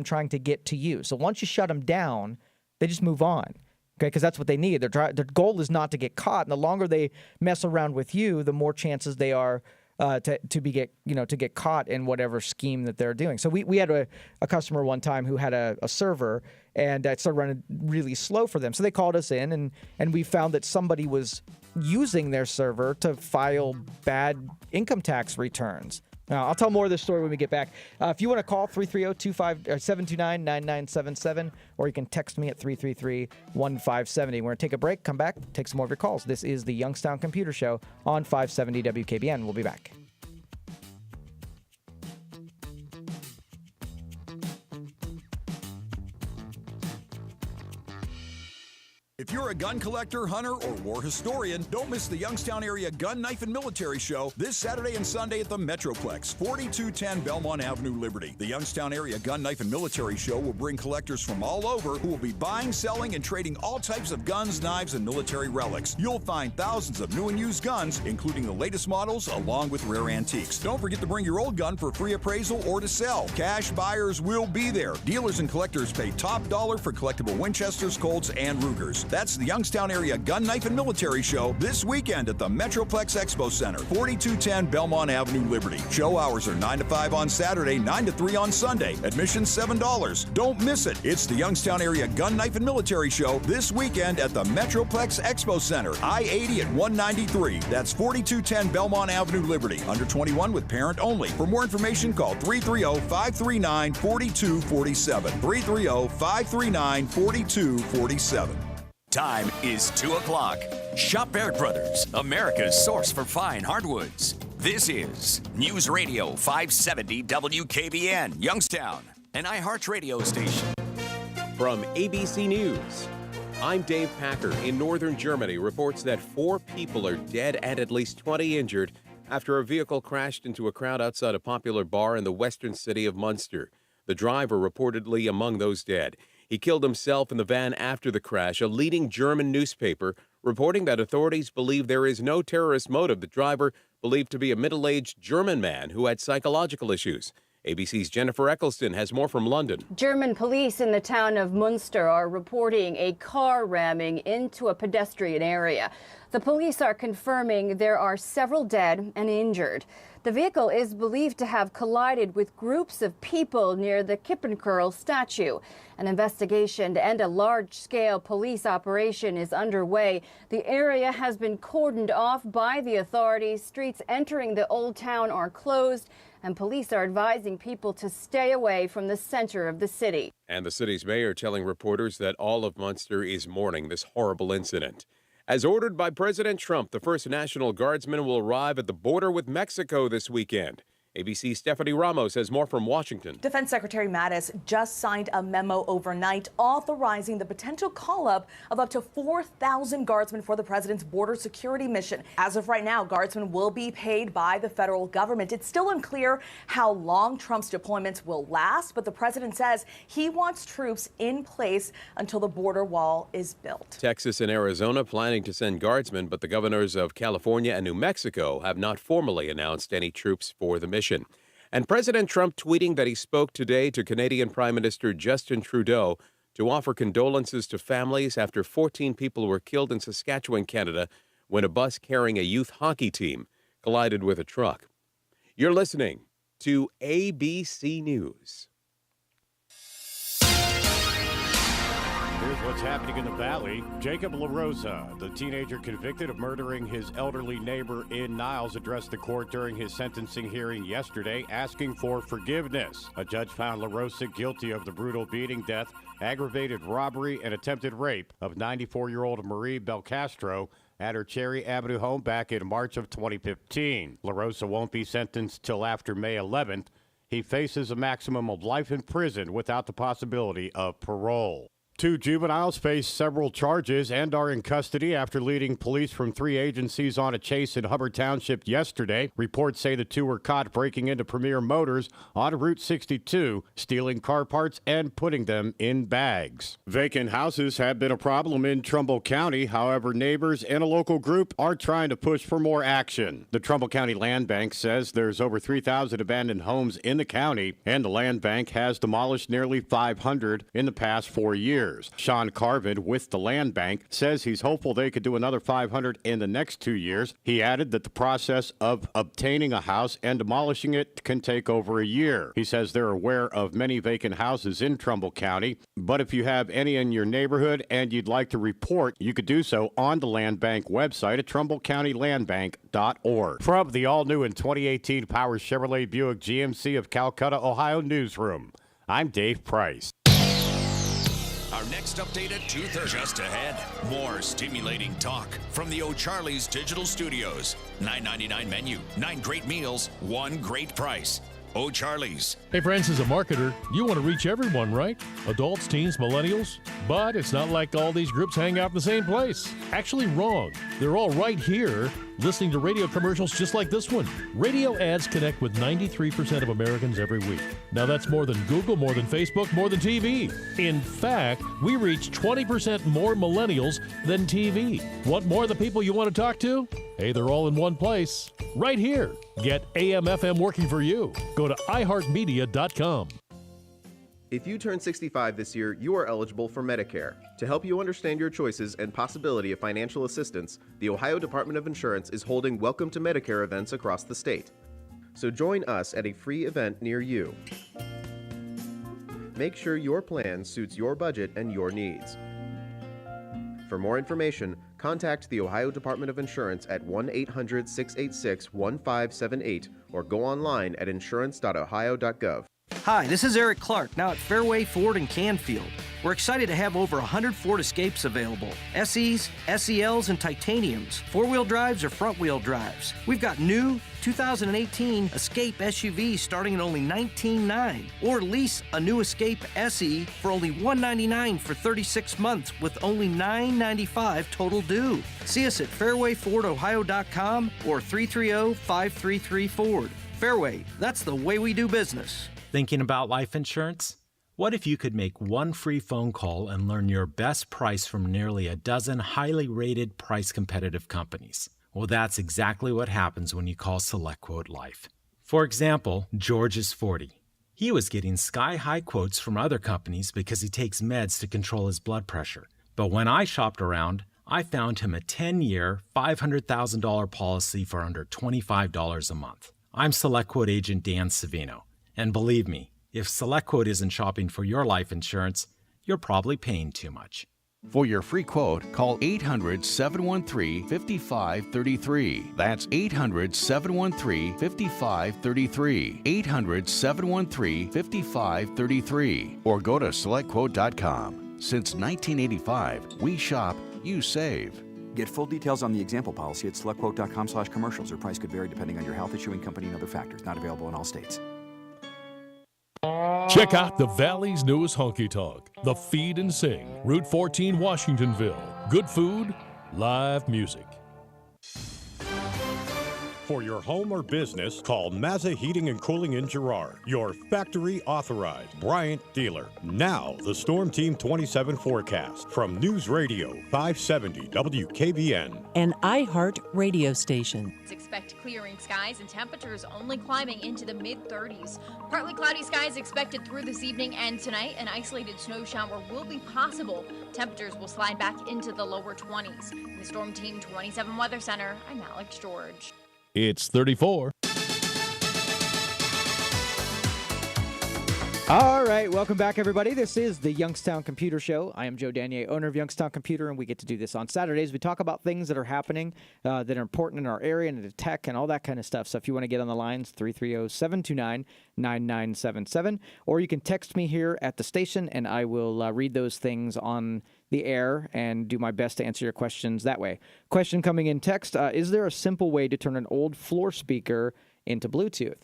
trying to get to you. So once you shut them down, they just move on. Okay, because that's what they need. Their goal is not to get caught. And the longer they mess around with you, the more chances they are to get caught in whatever scheme that they're doing. So we had a customer one time who had a server, and it started running really slow for them. So they called us in, and we found that somebody was using their server to file bad income tax returns. Now, I'll tell more of this story when we get back. If you want to call 330-729-9977, or you can text me at 333-1570. We're going to take a break, come back, take some more of your calls. This is the Youngstown Computer Show on 570 WKBN. We'll be back. If you're a gun collector, hunter, or war historian, don't miss the Youngstown Area Gun, Knife, and Military Show this Saturday and Sunday at the Metroplex, 4210 Belmont Avenue, Liberty. The Youngstown Area Gun, Knife, and Military Show will bring collectors from all over who will be buying, selling, and trading all types of guns, knives, and military relics. You'll find thousands of new and used guns, including the latest models, along with rare antiques. Don't forget to bring your old gun for free appraisal or to sell. Cash buyers will be there. Dealers and collectors pay top dollar for collectible Winchesters, Colts, and Rugers. That's the Youngstown Area Gun, Knife, and Military Show this weekend at the Metroplex Expo Center, 4210 Belmont Avenue, Liberty. Show hours are 9 to 5 on Saturday, 9 to 3 on Sunday. Admission $7. Don't miss it. It's the Youngstown Area Gun, Knife, and Military Show this weekend at the Metroplex Expo Center, I-80 at 193. That's 4210 Belmont Avenue, Liberty. Under 21 with parent only. For more information, call 330-539-4247. 330-539-4247. Time is 2 o'clock. Shop Baird Brothers, America's source for fine hardwoods. This is News Radio 570 WKBN, Youngstown, an iHeart radio station. From ABC News, I'm Dave Packer. In northern Germany, reports that 4 people are dead and at least 20 injured after a vehicle crashed into a crowd outside a popular bar in the western city of Munster. The driver reportedly among those dead. He killed himself in the van after the crash, a leading German newspaper reporting that authorities believe there is no terrorist motive. The driver believed to be a middle-aged German man who had psychological issues. ABC's Jennifer Eccleston has more from London. German police in the town of Munster are reporting a car ramming into a pedestrian area. The police are confirming there are several dead and injured. The vehicle is believed to have collided with groups of people near the Kippenkerl statue. An investigation and a large-scale police operation is underway. The area has been cordoned off by the authorities. Streets entering the old town are closed, and police are advising people to stay away from the center of the city. And the city's mayor telling reporters that all of Munster is mourning this horrible incident. As ordered by President Trump, the first National Guardsmen will arrive at the border with Mexico this weekend. ABC's Stephanie Ramos has more from Washington. Defense Secretary Mattis just signed a memo overnight authorizing the potential call-up of up to 4,000 guardsmen for the president's border security mission. As of right now, guardsmen will be paid by the federal government. It's still unclear how long Trump's deployments will last, but the president says he wants troops in place until the border wall is built. Texas and Arizona planning to send guardsmen, but the governors of California and New Mexico have not formally announced any troops for the mission. And President Trump tweeting that he spoke today to Canadian Prime Minister Justin Trudeau to offer condolences to families after 14 people were killed in Saskatchewan, Canada, when a bus carrying a youth hockey team collided with a truck. You're listening to ABC News. Here's what's happening in the Valley. Jacob LaRosa, the teenager convicted of murdering his elderly neighbor in Niles, addressed the court during his sentencing hearing yesterday, asking for forgiveness. A judge found LaRosa guilty of the brutal beating, death, aggravated robbery, and attempted rape of 94-year-old Marie Belcastro at her Cherry Avenue home back in March of 2015. LaRosa won't be sentenced till after May 11th. He faces a maximum of life in prison without the possibility of parole. 2 juveniles face several charges and are in custody after leading police from 3 agencies on a chase in Hubbard Township yesterday. Reports say the 2 were caught breaking into Premier Motors on Route 62, stealing car parts and putting them in bags. Vacant houses have been a problem in Trumbull County. However, neighbors and a local group are trying to push for more action. The Trumbull County Land Bank says there's over 3,000 abandoned homes in the county, and the land bank has demolished nearly 500 in the past 4 years. years. Sean Carvin with the Land Bank says he's hopeful they could do another 500 in the next 2 years. He added that the process of obtaining a house and demolishing it can take over a year. He says they're aware of many vacant houses in Trumbull County, but if you have any in your neighborhood and you'd like to report, you could do so on the Land Bank website at TrumbullCountyLandBank.org. From the all-new and 2018 Power Chevrolet Buick GMC of Calcutta, Ohio newsroom, I'm Dave Price. Our next update at 2:30. Just ahead, more stimulating talk from the O'Charlie's Digital Studios. $9.99 menu, 9 great meals, 1 great price. O'Charlie's. Hey friends, as a marketer, you want to reach everyone, right? Adults, teens, millennials. But it's not like all these groups hang out in the same place. Actually wrong. They're all right here listening to radio commercials just like this one. Radio ads connect with 93% of Americans every week. Now that's more than Google, more than Facebook, more than TV. In fact, we reach 20% more millennials than TV. Want more of the people you want to talk to? Hey, they're all in one place. Right here. Get AM/FM working for you. Go to iHeartMedia.com. If you turn 65 this year, you are eligible for Medicare. To help you understand your choices and possibility of financial assistance, the Ohio Department of Insurance is holding Welcome to Medicare events across the state. So join us at a free event near you. Make sure your plan suits your budget and your needs. For more information, contact the Ohio Department of Insurance at 1-800-686-1578 or go online at insurance.ohio.gov. Hi, this is Eric Clark, now at Fairway Ford in Canfield. We're excited to have over 100 Ford Escapes available. SEs, SELs, and Titaniums. Four-wheel drives or front-wheel drives. We've got new 2018 Escape SUVs starting at only $19,900. Or lease a new Escape SE for only $199 for 36 months with only $995 total due. See us at fairwayfordohio.com or 330-533-FORD. Fairway, that's the way we do business. Thinking about life insurance? What if you could make one free phone call and learn your best price from nearly a dozen highly rated, price-competitive companies? Well, that's exactly what happens when you call SelectQuote Life. For example, George is 40. He was getting sky-high quotes from other companies because he takes meds to control his blood pressure. But when I shopped around, I found him a 10-year, $500,000 policy for under $25 a month. I'm SelectQuote agent Dan Savino. And believe me, if SelectQuote isn't shopping for your life insurance, you're probably paying too much. For your free quote, call 800-713-5533. That's 800-713-5533. 800-713-5533. Or go to SelectQuote.com. Since 1985, we shop, you save. Get full details on the example policy at SelectQuote.com/commercials. Or price could vary depending on your health, issuing company, and other factors. Not available in all states. Check out the Valley's newest honky tonk, the Feed and Sing, Route 14, Washingtonville. Good food, live music. For your home or business, call Mazza Heating and Cooling in Girard, your factory authorized Bryant dealer. Now, the Storm Team 27 forecast from News Radio 570 WKBN. An iHeart radio station. Expect clearing skies and temperatures only climbing into the mid-30s. Partly cloudy skies expected through this evening and tonight. An isolated snow shower will be possible. Temperatures will slide back into the lower 20s. In the Storm Team 27 Weather Center, I'm Alex George. It's 34. All right, welcome back, everybody. This is the Youngstown Computer Show. I am Joe Danier, owner of Youngstown Computer, and we get to do this on Saturdays. We talk about things that are happening that are important in our area and the tech and all that kind of stuff. So if you want to get on the lines, 330-729-9977, or you can text me here at the station, and I will read those things on the air and do my best to answer your questions that way. Question coming in text, is there a simple way to turn an old floor speaker into Bluetooth?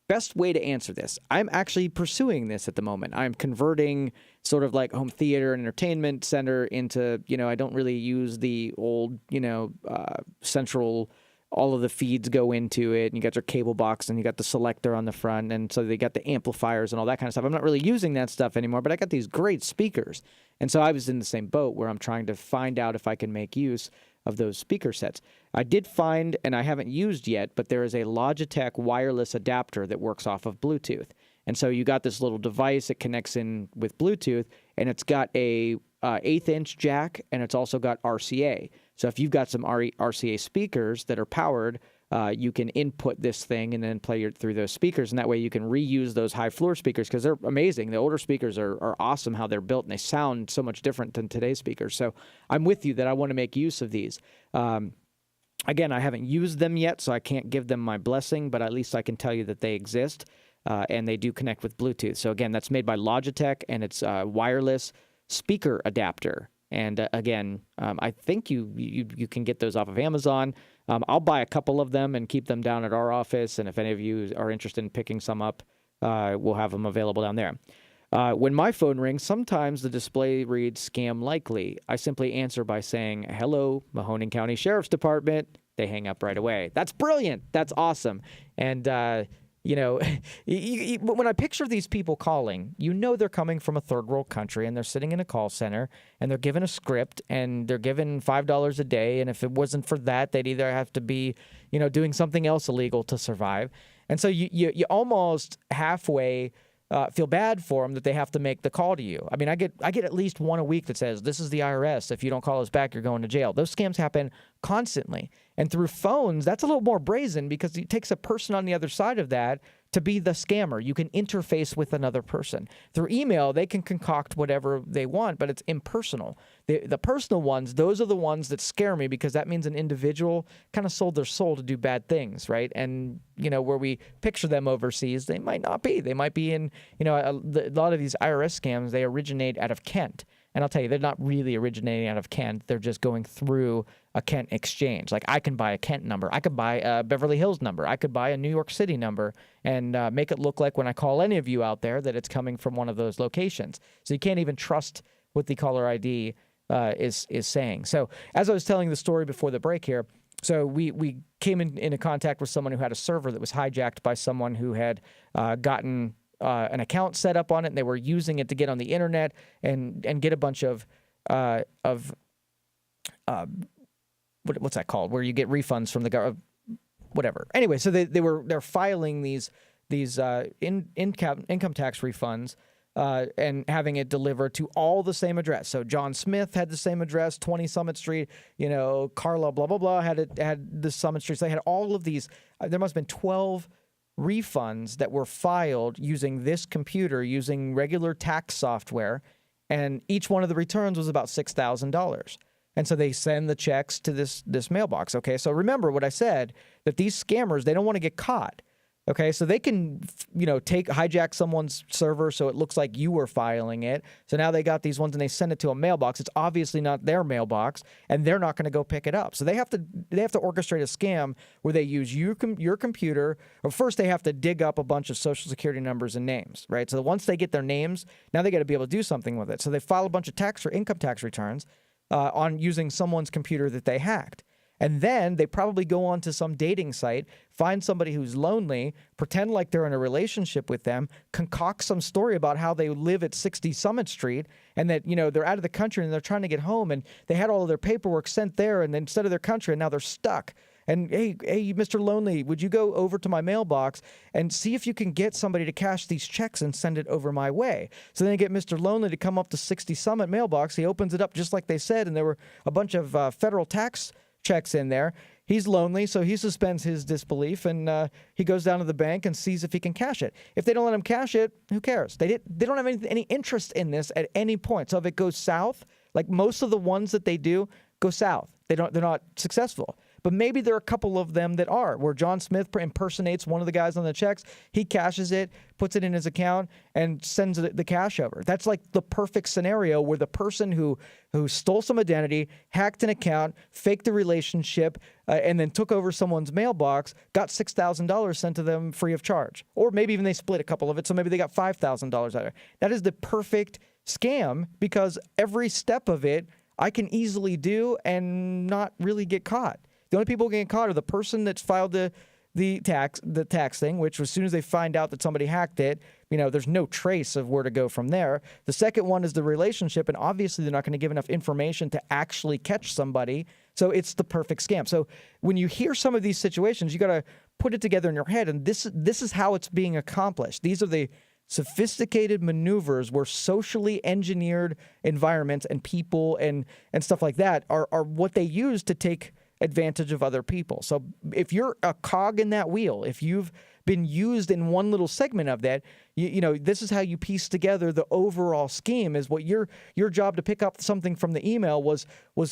Best way to answer this. I'm actually pursuing this at the moment. I'm converting sort of like home theater and entertainment center into, I don't really use the old, central, all of the feeds go into it, and you got your cable box and you got the selector on the front, and so they got the amplifiers and all that kind of stuff. I'm not really using that stuff anymore, but I got these great speakers. And so I was in the same boat where I'm trying to find out if I can make use of those speaker sets. I did find, and I haven't used yet, but there is a Logitech wireless adapter that works off of Bluetooth. And so you got this little device that connects in with Bluetooth, and it's got a 1/8-inch jack, and it's also got RCA. So if you've got some RCA speakers that are powered, you can input this thing and then play through those speakers, and that way you can reuse those high floor speakers because they're amazing. The older speakers are awesome how they're built, and they sound so much different than today's speakers. So I'm with you that I want to make use of these. Again, I haven't used them yet, so I can't give them my blessing, but at least I can tell you that they exist, and they do connect with Bluetooth. So again, that's made by Logitech, and it's a wireless speaker adapter. And again, I think you can get those off of Amazon. I'll buy a couple of them and keep them down at our office. And if any of you are interested in picking some up, we'll have them available down there. When my phone rings, sometimes the display reads scam likely. I simply answer by saying, hello, Mahoning County Sheriff's Department. They hang up right away. That's brilliant. That's awesome. And, you know, when I picture these people calling, you know they're coming from a third world country and they're sitting in a call center and they're given a script and they're given $5 a day. And if it wasn't for that, they'd either have to be, you know, doing something else illegal to survive. And so you almost halfway feel bad for them that they have to make the call to you. I mean, I get at least one a week that says, this is the IRS. If you don't call us back, you're going to jail. Those scams happen constantly. And through phones, that's a little more brazen because it takes a person on the other side of that to be the scammer. You can interface with another person. Through email, they can concoct whatever they want, but it's impersonal. The personal ones, those are the ones that scare me because that means an individual kind of sold their soul to do bad things, right? And, you know, where we picture them overseas, they might not be. They might be in, you know, a lot of these IRS scams, they originate out of Kent. And I'll tell you, they're not really originating out of Kent. They're just going through a Kent exchange. Like I can buy a Kent number. I could buy a Beverly Hills number. I could buy a New York City number and make it look like when I call any of you out there that it's coming from one of those locations. So you can't even trust what the caller ID is saying. So as I was telling the story before the break here, so we came into contact with someone who had a server that was hijacked by someone who had gotten an account set up on it, and they were using it to get on the internet and get a bunch of what's that called? Where you get refunds from the government, whatever. Anyway, so they're filing these income tax refunds and having it delivered to all the same address. So John Smith had the same address, 20 Summit Street. You know, Carla blah blah blah had the Summit Street. So they had all of these. There must have been 12 refunds that were filed using this computer, using regular tax software, and each one of the returns was about $6,000. And so they send the checks to this mailbox. Okay, so remember what I said, that these scammers, they don't want to get caught. Okay, so they can, you know, hijack someone's server so it looks like you were filing it. So now they got these ones and they send it to a mailbox. It's obviously not their mailbox, and they're not going to go pick it up. So they have to orchestrate a scam where they use your computer. Or first they have to dig up a bunch of social security numbers and names, right? So once they get their names, now they got to be able to do something with it. So they file a bunch of tax or income tax returns on using someone's computer that they hacked. And then they probably go on to some dating site, find somebody who's lonely, pretend like they're in a relationship with them, concoct some story about how they live at 60 Summit Street and that, you know, they're out of the country and they're trying to get home and they had all of their paperwork sent there and then instead of their country and now they're stuck. And hey, Mr. Lonely, would you go over to my mailbox and see if you can get somebody to cash these checks and send it over my way? So then they get Mr. Lonely to come up to 60 Summit mailbox. He opens it up just like they said, and there were a bunch of federal tax checks in there. He's lonely, so he suspends his disbelief, and he goes down to the bank and sees if he can cash it. If they don't let him cash it, who cares? They don't have any interest in this at any point. So if it goes south, like most of the ones that they do go south, they're not successful. But maybe there are a couple of them that are, where John Smith impersonates one of the guys on the checks. He cashes it, puts it in his account, and sends the cash over. That's like the perfect scenario where the person who stole some identity, hacked an account, faked the relationship, and then took over someone's mailbox, got $6,000 sent to them free of charge. Or maybe even they split a couple of it, so maybe they got $5,000 out of it. That is the perfect scam because every step of it I can easily do and not really get caught. The only people getting caught are the person that's filed the tax thing, which as soon as they find out that somebody hacked it, you know, there's no trace of where to go from there. The second one is the relationship, and obviously they're not going to give enough information to actually catch somebody. So it's the perfect scam. So when you hear some of these situations, you got to put it together in your head, and this is how it's being accomplished. These are the sophisticated maneuvers where socially engineered environments and people and stuff like that are what they use to take advantage of other people. So if you're a cog in that wheel, if you've been used in one little segment of that, you know, this is how you piece together the overall scheme. Is what your job to pick up something from the email was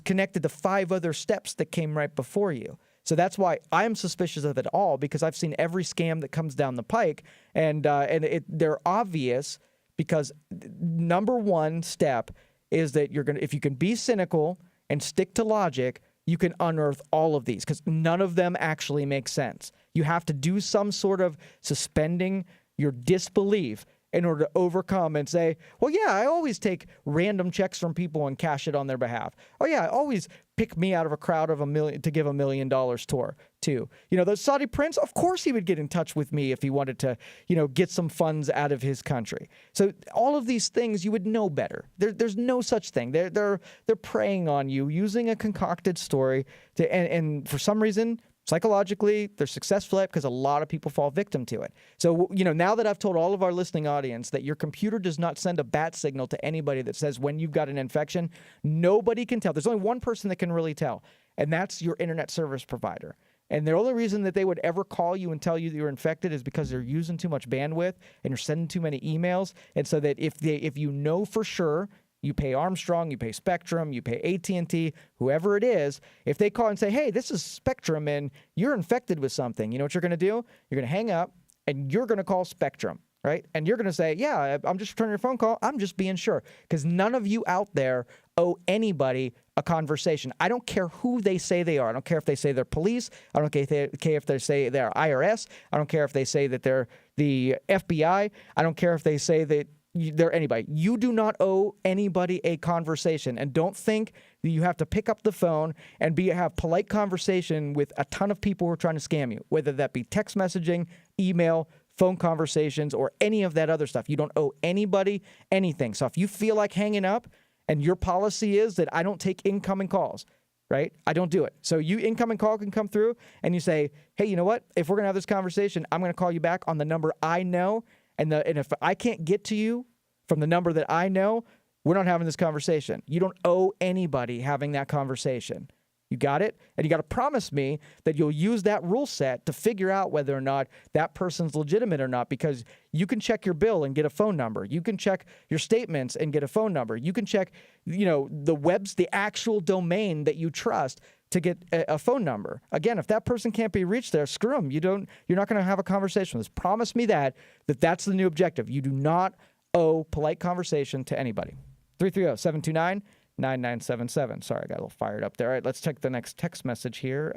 connected to 5 other steps that came right before you. So that's why I'm suspicious of it all, because I've seen every scam that comes down the pike, and they're obvious because number one step is that if you can be cynical and stick to logic, you can unearth all of these because none of them actually make sense. You have to do some sort of suspending your disbelief in order to overcome and say, well, yeah, I always take random checks from people and cash it on their behalf. Oh, yeah, I always pick me out of a crowd of $1 million to give $1 million to. You know, the Saudi prince, of course he would get in touch with me if he wanted to, you know, get some funds out of his country. So all of these things you would know better. There's no such thing. They're preying on you using a concocted story to, and for some reason, psychologically, they're successful at it because a lot of people fall victim to it. So, you know, now that I've told all of our listening audience that your computer does not send a bat signal to anybody that says when you've got an infection, nobody can tell. There's only one person that can really tell, and that's your internet service provider. And the only reason that they would ever call you and tell you that you're infected is because they're using too much bandwidth and you're sending too many emails. And so that if you know for sure, you pay Armstrong, you pay Spectrum, you pay AT&T, whoever it is, if they call and say, hey, this is Spectrum and you're infected with something, you know what you're going to do? You're going to hang up and you're going to call Spectrum, right? And you're going to say, yeah, I'm just returning your phone call. I'm just being sure. Because none of you out there owe anybody a conversation. I don't care who they say they are. I don't care if they say they're police. I don't care if they say they're IRS. I don't care if they say that they're the FBI. I don't care if they say that they're anybody. You do not owe anybody a conversation, and don't think that you have to pick up the phone and have polite conversation with a ton of people who are trying to scam you, whether that be text messaging, email, phone conversations, or any of that other stuff. You don't owe anybody anything. So if you feel like hanging up and your policy is that I don't take incoming calls, right? I don't do it. So you incoming call can come through and you say, hey, you know what? If we're going to have this conversation, I'm going to call you back on the number I know. And if I can't get to you from the number that I know, we're not having this conversation. You don't owe anybody having that conversation. You got it? And you got to promise me that you'll use that rule set to figure out whether or not that person's legitimate or not, because you can check your bill and get a phone number. You can check your statements and get a phone number. You can check, you know, the actual domain that you trust to get a phone number. Again, if that person can't be reached there, screw them. You're not going to have a conversation with us. Promise me that's the new objective. You do not owe polite conversation to anybody. 330-729-9977. Sorry, I got a little fired up there. All right, let's check the next text message here.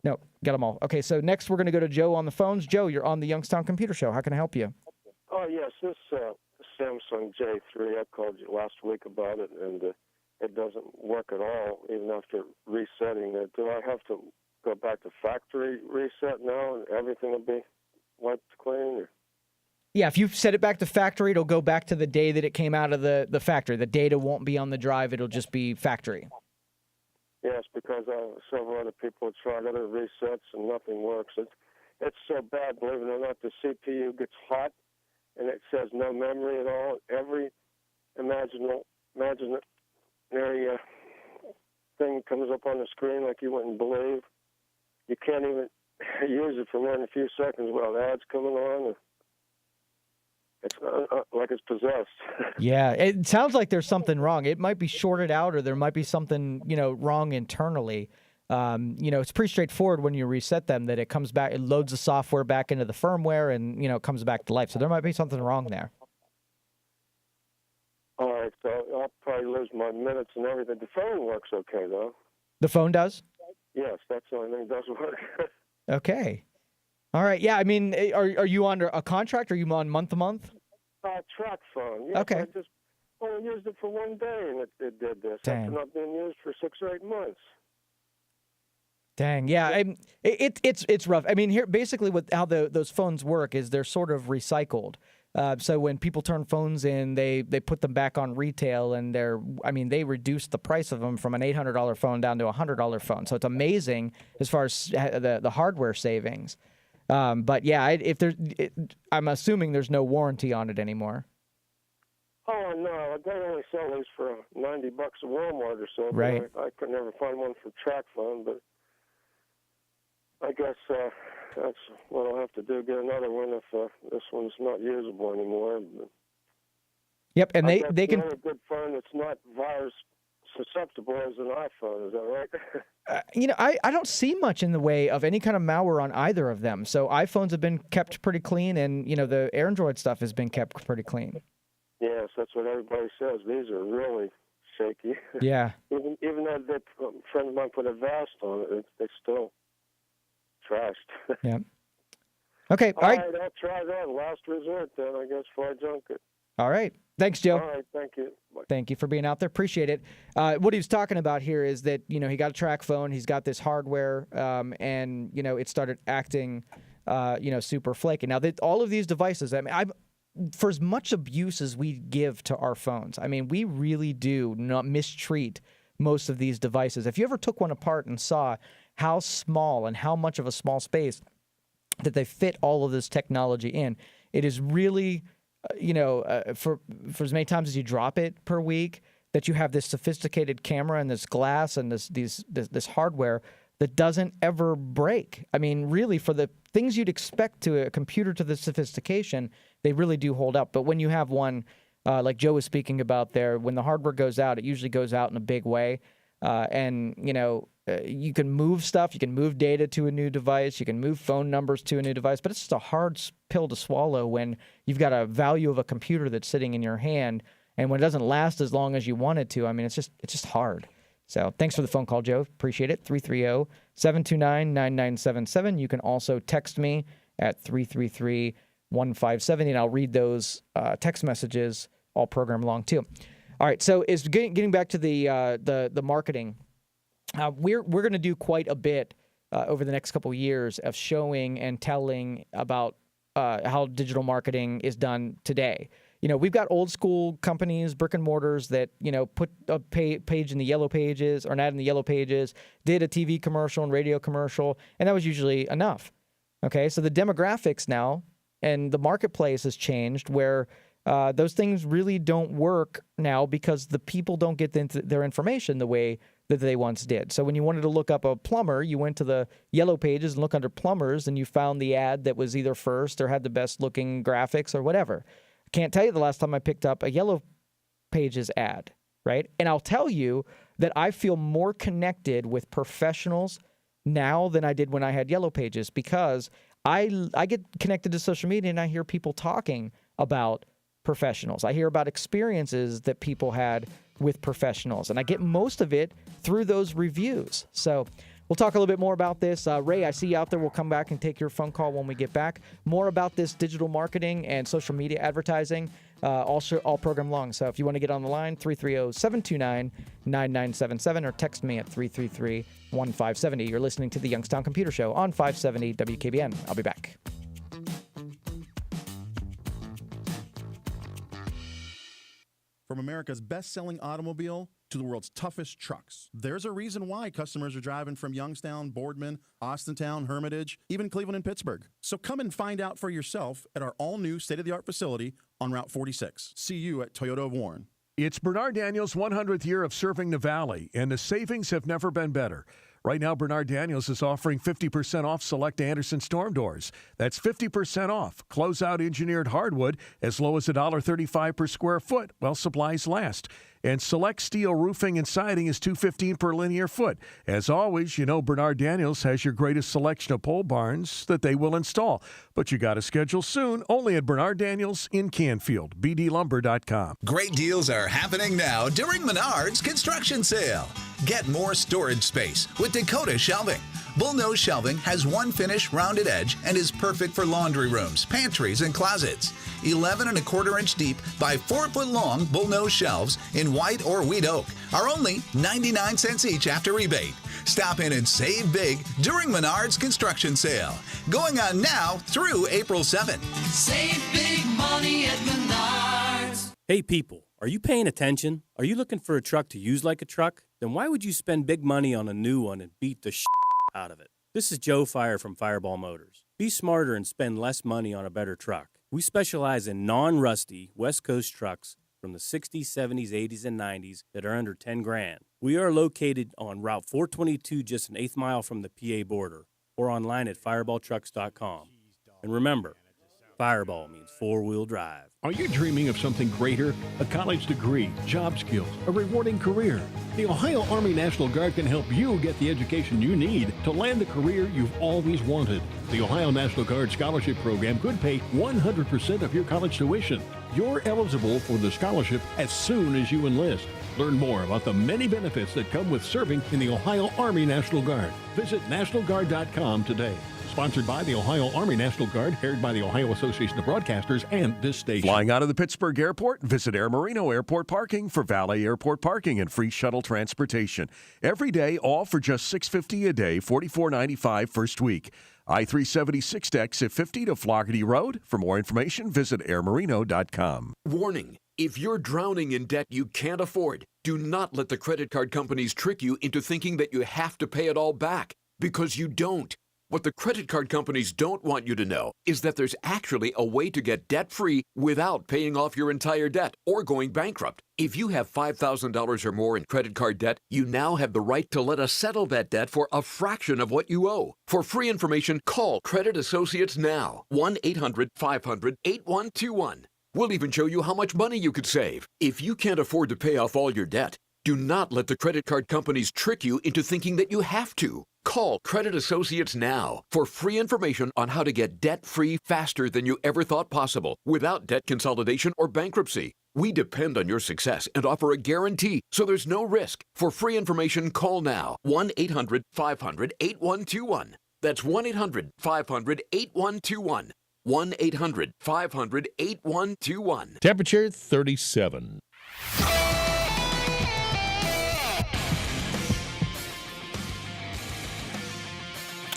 No, got them all. Okay, so next we're going to go to Joe on the phones. Joe, you're on the Youngstown Computer Show. How can I help you? Oh, yes, this Samsung J3, I called you last week about it, and it doesn't work at all, even after resetting it. Do I have to go back to factory reset now and everything will be wiped clean? Or? Yeah, if you set it back to factory, it'll go back to the day that it came out of the factory. The data won't be on the drive. It'll just be factory. Yes, because several other people have tried other resets and nothing works. It's so bad, believe it or not, the CPU gets hot and it says no memory at all. Every imaginary thing comes up on the screen like you wouldn't believe. You can't even use it for more than a few seconds without ads coming on. It's like it's possessed. Yeah, it sounds like there's something wrong. It might be shorted out, or there might be something, wrong internally. It's pretty straightforward when you reset them that it comes back, it loads the software back into the firmware, and it comes back to life. So there might be something wrong there. All right, so I'll probably lose my minutes and everything. The phone works okay, though. The phone does? Yes, that's the only thing that does work. Okay. All right. Yeah, I mean, are you under a contract? Or are you on month-to-month? Track phone. Yes, okay. I just only used it for one day, and it did this. Dang. It's not being used for 6 or 8 months. Dang, yeah, it's rough. I mean, here basically how those phones work is they're sort of recycled. So when people turn phones in, they put them back on retail, and they reduced the price of them from an $800 phone down to a $100 phone. So it's amazing as far as the hardware savings. But yeah, I'm assuming there's no warranty on it anymore. Oh, no, they only sell these for $90 at Walmart or so. Right. I could never find one for TracFone, but I guess that's what I'll have to do, get another one if this one's not usable anymore. But Yep, and they can. The only good phone that's not virus susceptible is an iPhone. Is that right? I don't see much in the way of any kind of malware on either of them. So iPhones have been kept pretty clean, and the Android stuff has been kept pretty clean. Yes, that's what everybody says. These are really shaky. Yeah. Even though friends of mine put a vest on it, they still trashed. Yeah. Okay. All right, I'll try that. Last resort, then, I guess, before I junk it. All right. Thanks, Joe. All right. Thank you. Bye. Thank you for being out there. Appreciate it. What he was talking about here is that, he got a TracFone. He's got this hardware, and, it started acting, super flaky. Now, all of these devices, for as much abuse as we give to our phones, we really do not mistreat most of these devices. If you ever took one apart and saw how small and how much of a small space that they fit all of this technology in, it is really, for as many times as you drop it per week, that you have this sophisticated camera and this glass and this hardware that doesn't ever break. Really, for the things you'd expect to a computer to the sophistication, they really do hold up. But when you have one, like Joe was speaking about there, when the hardware goes out, it usually goes out in a big way. You can move stuff. You can move data to a new device. You can move phone numbers to a new device. But it's just a hard pill to swallow when you've got a value of a computer that's sitting in your hand, and when it doesn't last as long as you want it to. It's just hard. So thanks for the phone call, Joe. Appreciate it. 330-729-9977. You can also text me at 333-1570, and I'll read those text messages all program long too. All right. So is getting back to the marketing. We're going to do quite a bit over the next couple of years of showing and telling about how digital marketing is done today. We've got old school companies, brick and mortars that, put a page in the yellow pages or an ad in the yellow pages, did a TV commercial and radio commercial, and that was usually enough. Okay, so the demographics now and the marketplace has changed where those things really don't work now because the people don't get their information the way that they once did. So when you wanted to look up a plumber, you went to the yellow pages and look under plumbers, and you found the ad that was either first or had the best looking graphics or whatever. I can't tell you the last time I picked up a yellow pages ad, right? And I'll tell you that I feel more connected with professionals now than I did when I had yellow pages, because I get connected to social media and I hear people talking about professionals. I hear about experiences that people had with professionals, and I get most of it through those reviews. So we'll talk a little bit more about this. Ray, I see you out there. We'll come back and take your phone call when we get back. More about this digital marketing and social media advertising all program long. So if you want to get on the line, 330-729-9977 or text me at 333-1570. You're listening to the Youngstown Computer Show on 570 WKBN. I'll be back. From America's best-selling automobile to the world's toughest trucks, there's a reason why customers are driving from Youngstown, Boardman, Austintown, Hermitage, even Cleveland and Pittsburgh. So come and find out for yourself at our all-new state-of-the-art facility on Route 46. See you at Toyota of Warren. It's Bernard Daniels' 100th year of serving the Valley, and the savings have never been better. Right now, Bernard Daniels is offering 50% off select Anderson storm doors. That's 50% off. Closeout engineered hardwood as low as $1.35 per square foot while supplies last. And select steel roofing and siding is $2.15 per linear foot. As always, Bernard Daniels has your greatest selection of pole barns that they will install. But you got to schedule soon, only at Bernard Daniels in Canfield, bdlumber.com. Great deals are happening now during Menards Construction Sale. Get more storage space with Dakota Shelving. Bullnose Shelving has one finish rounded edge and is perfect for laundry rooms, pantries, and closets. 11 1/4 inch deep by 4 foot long bullnose shelves in white or wheat oak are only 99 cents each after rebate. Stop in and save big during Menards Construction Sale. Going on now through April 7th. Save big money at Menards. Hey people, are you paying attention? Are you looking for a truck to use like a truck? Then why would you spend big money on a new one and beat the out of it? This is Joe Fire from Fireball Motors. Be smarter and spend less money on a better truck. We specialize in non-rusty West Coast trucks from the 60s, 70s, 80s, and 90s that are under 10 grand. We are located on Route 422, just an eighth mile from the PA border, or online at fireballtrucks.com. And remember, Fireball means four-wheel drive. Are you dreaming of something greater? A college degree, job skills, a rewarding career? The Ohio Army National Guard can help you get the education you need to land the career you've always wanted. The Ohio National Guard Scholarship Program could pay 100% of your college tuition. You're eligible for the scholarship as soon as you enlist. Learn more about the many benefits that come with serving in the Ohio Army National Guard. Visit nationalguard.com today. Sponsored by the Ohio Army National Guard, aired by the Ohio Association of Broadcasters and this station. Flying out of the Pittsburgh airport, visit Air Marino Airport Parking for valet airport parking and free shuttle transportation. Every day, all for just $6.50 a day, $44.95 first week. I-376 exit 50 to Floggerty Road. For more information, visit airmarino.com. Warning. If you're drowning in debt you can't afford, do not let the credit card companies trick you into thinking that you have to pay it all back, because you don't. What the credit card companies don't want you to know is that there's actually a way to get debt-free without paying off your entire debt or going bankrupt. If you have $5,000 or more in credit card debt, you now have the right to let us settle that debt for a fraction of what you owe. For free information, call Credit Associates now. 1-800-500-8121. We'll even show you how much money you could save. If you can't afford to pay off all your debt, do not let the credit card companies trick you into thinking that you have to. Call Credit Associates now for free information on how to get debt-free faster than you ever thought possible without debt consolidation or bankruptcy. We depend on your success and offer a guarantee, so there's no risk. For free information, call now. 1-800-500-8121. That's 1-800-500-8121. 1-800-500-8121. Temperature 37.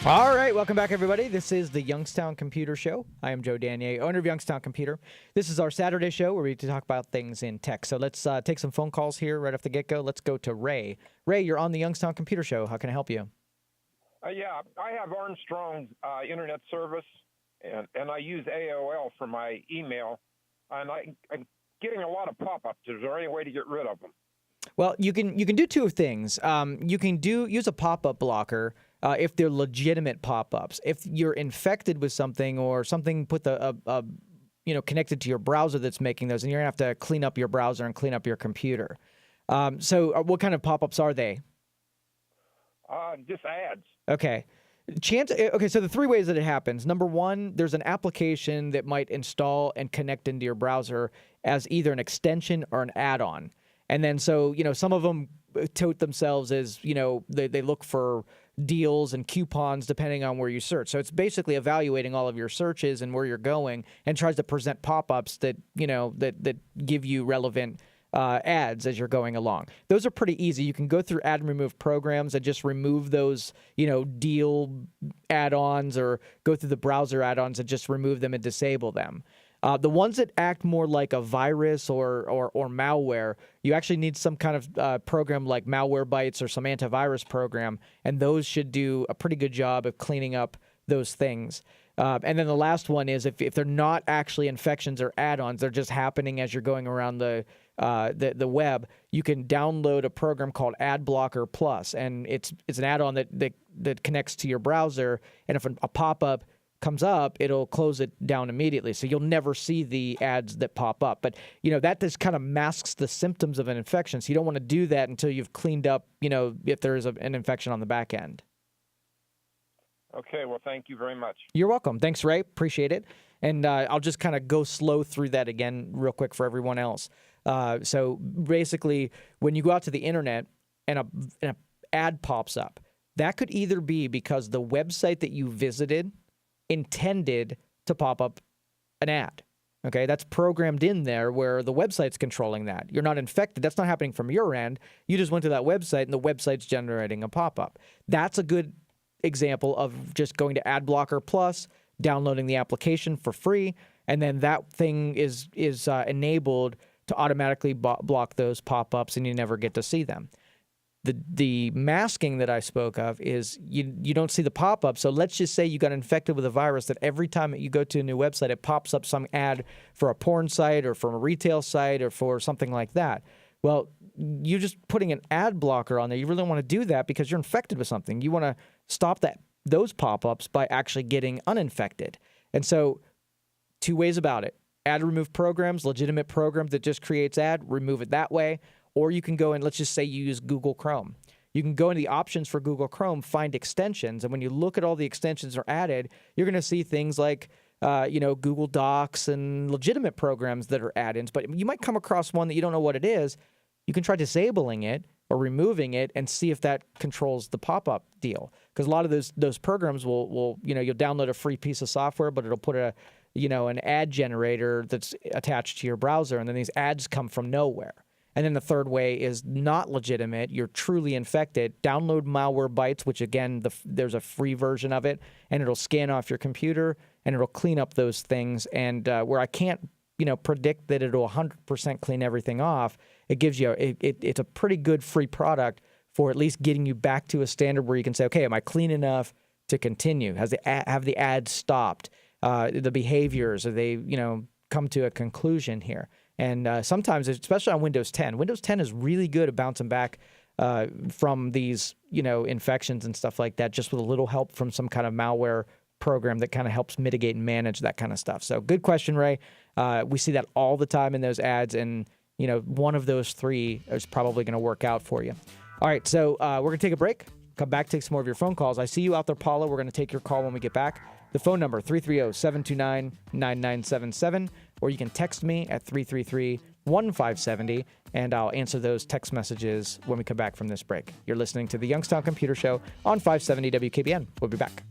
All right, welcome back, everybody. This is the Youngstown Computer Show. I am Joe Danier, owner of Youngstown Computer. This is our Saturday show where we talk about things in tech. So let's take some phone calls here right off the get-go. Let's go to Ray. Ray, you're on the Youngstown Computer Show. How can I help you? Yeah, I have Armstrong internet service, and I use AOL for my email, and I'm getting a lot of pop-ups. Is there any way to get rid of them? Well, you can do two things. You can use a pop-up blocker if they're legitimate pop-ups. If you're infected with something or something connected to your browser that's making those, and you're gonna have to clean up your browser and clean up your computer. So what kind of pop-ups are they? Just ads. Okay. So the three ways that it happens. Number one, there's an application that might install and connect into your browser as either an extension or an add-on. And then some of them tote themselves as, they look for deals and coupons depending on where you search. So it's basically evaluating all of your searches and where you're going and tries to present pop-ups that, that give you relevant ads as you're going along. Those are pretty easy. You can go through add and remove programs and just remove those, deal add-ons, or go through the browser add-ons and just remove them and disable them. The ones that act more like a virus or malware, you actually need some kind of program like Malwarebytes or some antivirus program, and those should do a pretty good job of cleaning up those things. And then the last one is if they're not actually infections or add-ons, they're just happening as you're going around the web, you can download a program called Ad Blocker Plus, and it's an add-on that connects to your browser, and if a pop-up comes up, it'll close it down immediately. So you'll never see the ads that pop up. But, that just kind of masks the symptoms of an infection. So you don't want to do that until you've cleaned up, if there is an infection on the back end. Okay, well, thank you very much. You're welcome. Thanks, Ray. Appreciate it. And I'll just kind of go slow through that again real quick for everyone else. So basically, when you go out to the internet and an ad pops up, that could either be because the website that you visited intended to pop up an ad. Okay, that's programmed in there where the website's controlling that. You're not infected. That's not happening from your end. You just went to that website and the website's generating a pop-up. That's a good example of just going to Ad Blocker Plus, downloading the application for free, and then that thing is enabled to automatically block those pop-ups and you never get to see them. The masking that I spoke of is you don't see the pop-up. So let's just say you got infected with a virus that every time you go to a new website, it pops up some ad for a porn site or from a retail site or for something like that. Well, you're just putting an ad blocker on there. You really don't want to do that because you're infected with something. You want to stop those pop-ups by actually getting uninfected. And so 2 ways about it. Ad remove programs, legitimate programs that just creates ad, remove it that way. Or you can go and let's just say you use Google Chrome. You can go into the options for Google Chrome, find extensions, and when you look at all the extensions that are added, you're going to see things like Google Docs and legitimate programs that are add-ins. But you might come across one that you don't know what it is. You can try disabling it or removing it and see if that controls the pop-up deal. Because a lot of those programs will you'll download a free piece of software, but it'll put an ad generator that's attached to your browser, and then these ads come from nowhere. And then the third way is not legitimate. You're truly infected. Download Malwarebytes, which again, there's a free version of it, and it'll scan off your computer and it'll clean up those things. And where I can't, predict that it'll 100% clean everything off, it gives you it's a pretty good free product for at least getting you back to a standard where you can say, okay, am I clean enough to continue? Have the ads stopped? The behaviors, are they come to a conclusion here? And sometimes, especially on Windows 10, Windows 10 is really good at bouncing back from these, infections and stuff like that, just with a little help from some kind of malware program that kind of helps mitigate and manage that kind of stuff. So good question, Ray. We see that all the time in those ads, and, one of those 3 is probably going to work out for you. All right, so we're going to take a break, come back, take some more of your phone calls. I see you out there, Paula. We're going to take your call when we get back. The phone number, 330-729-9977, or you can text me at 333-1570, and I'll answer those text messages when we come back from this break. You're listening to the Youngstown Computer Show on 570 WKBN. We'll be back.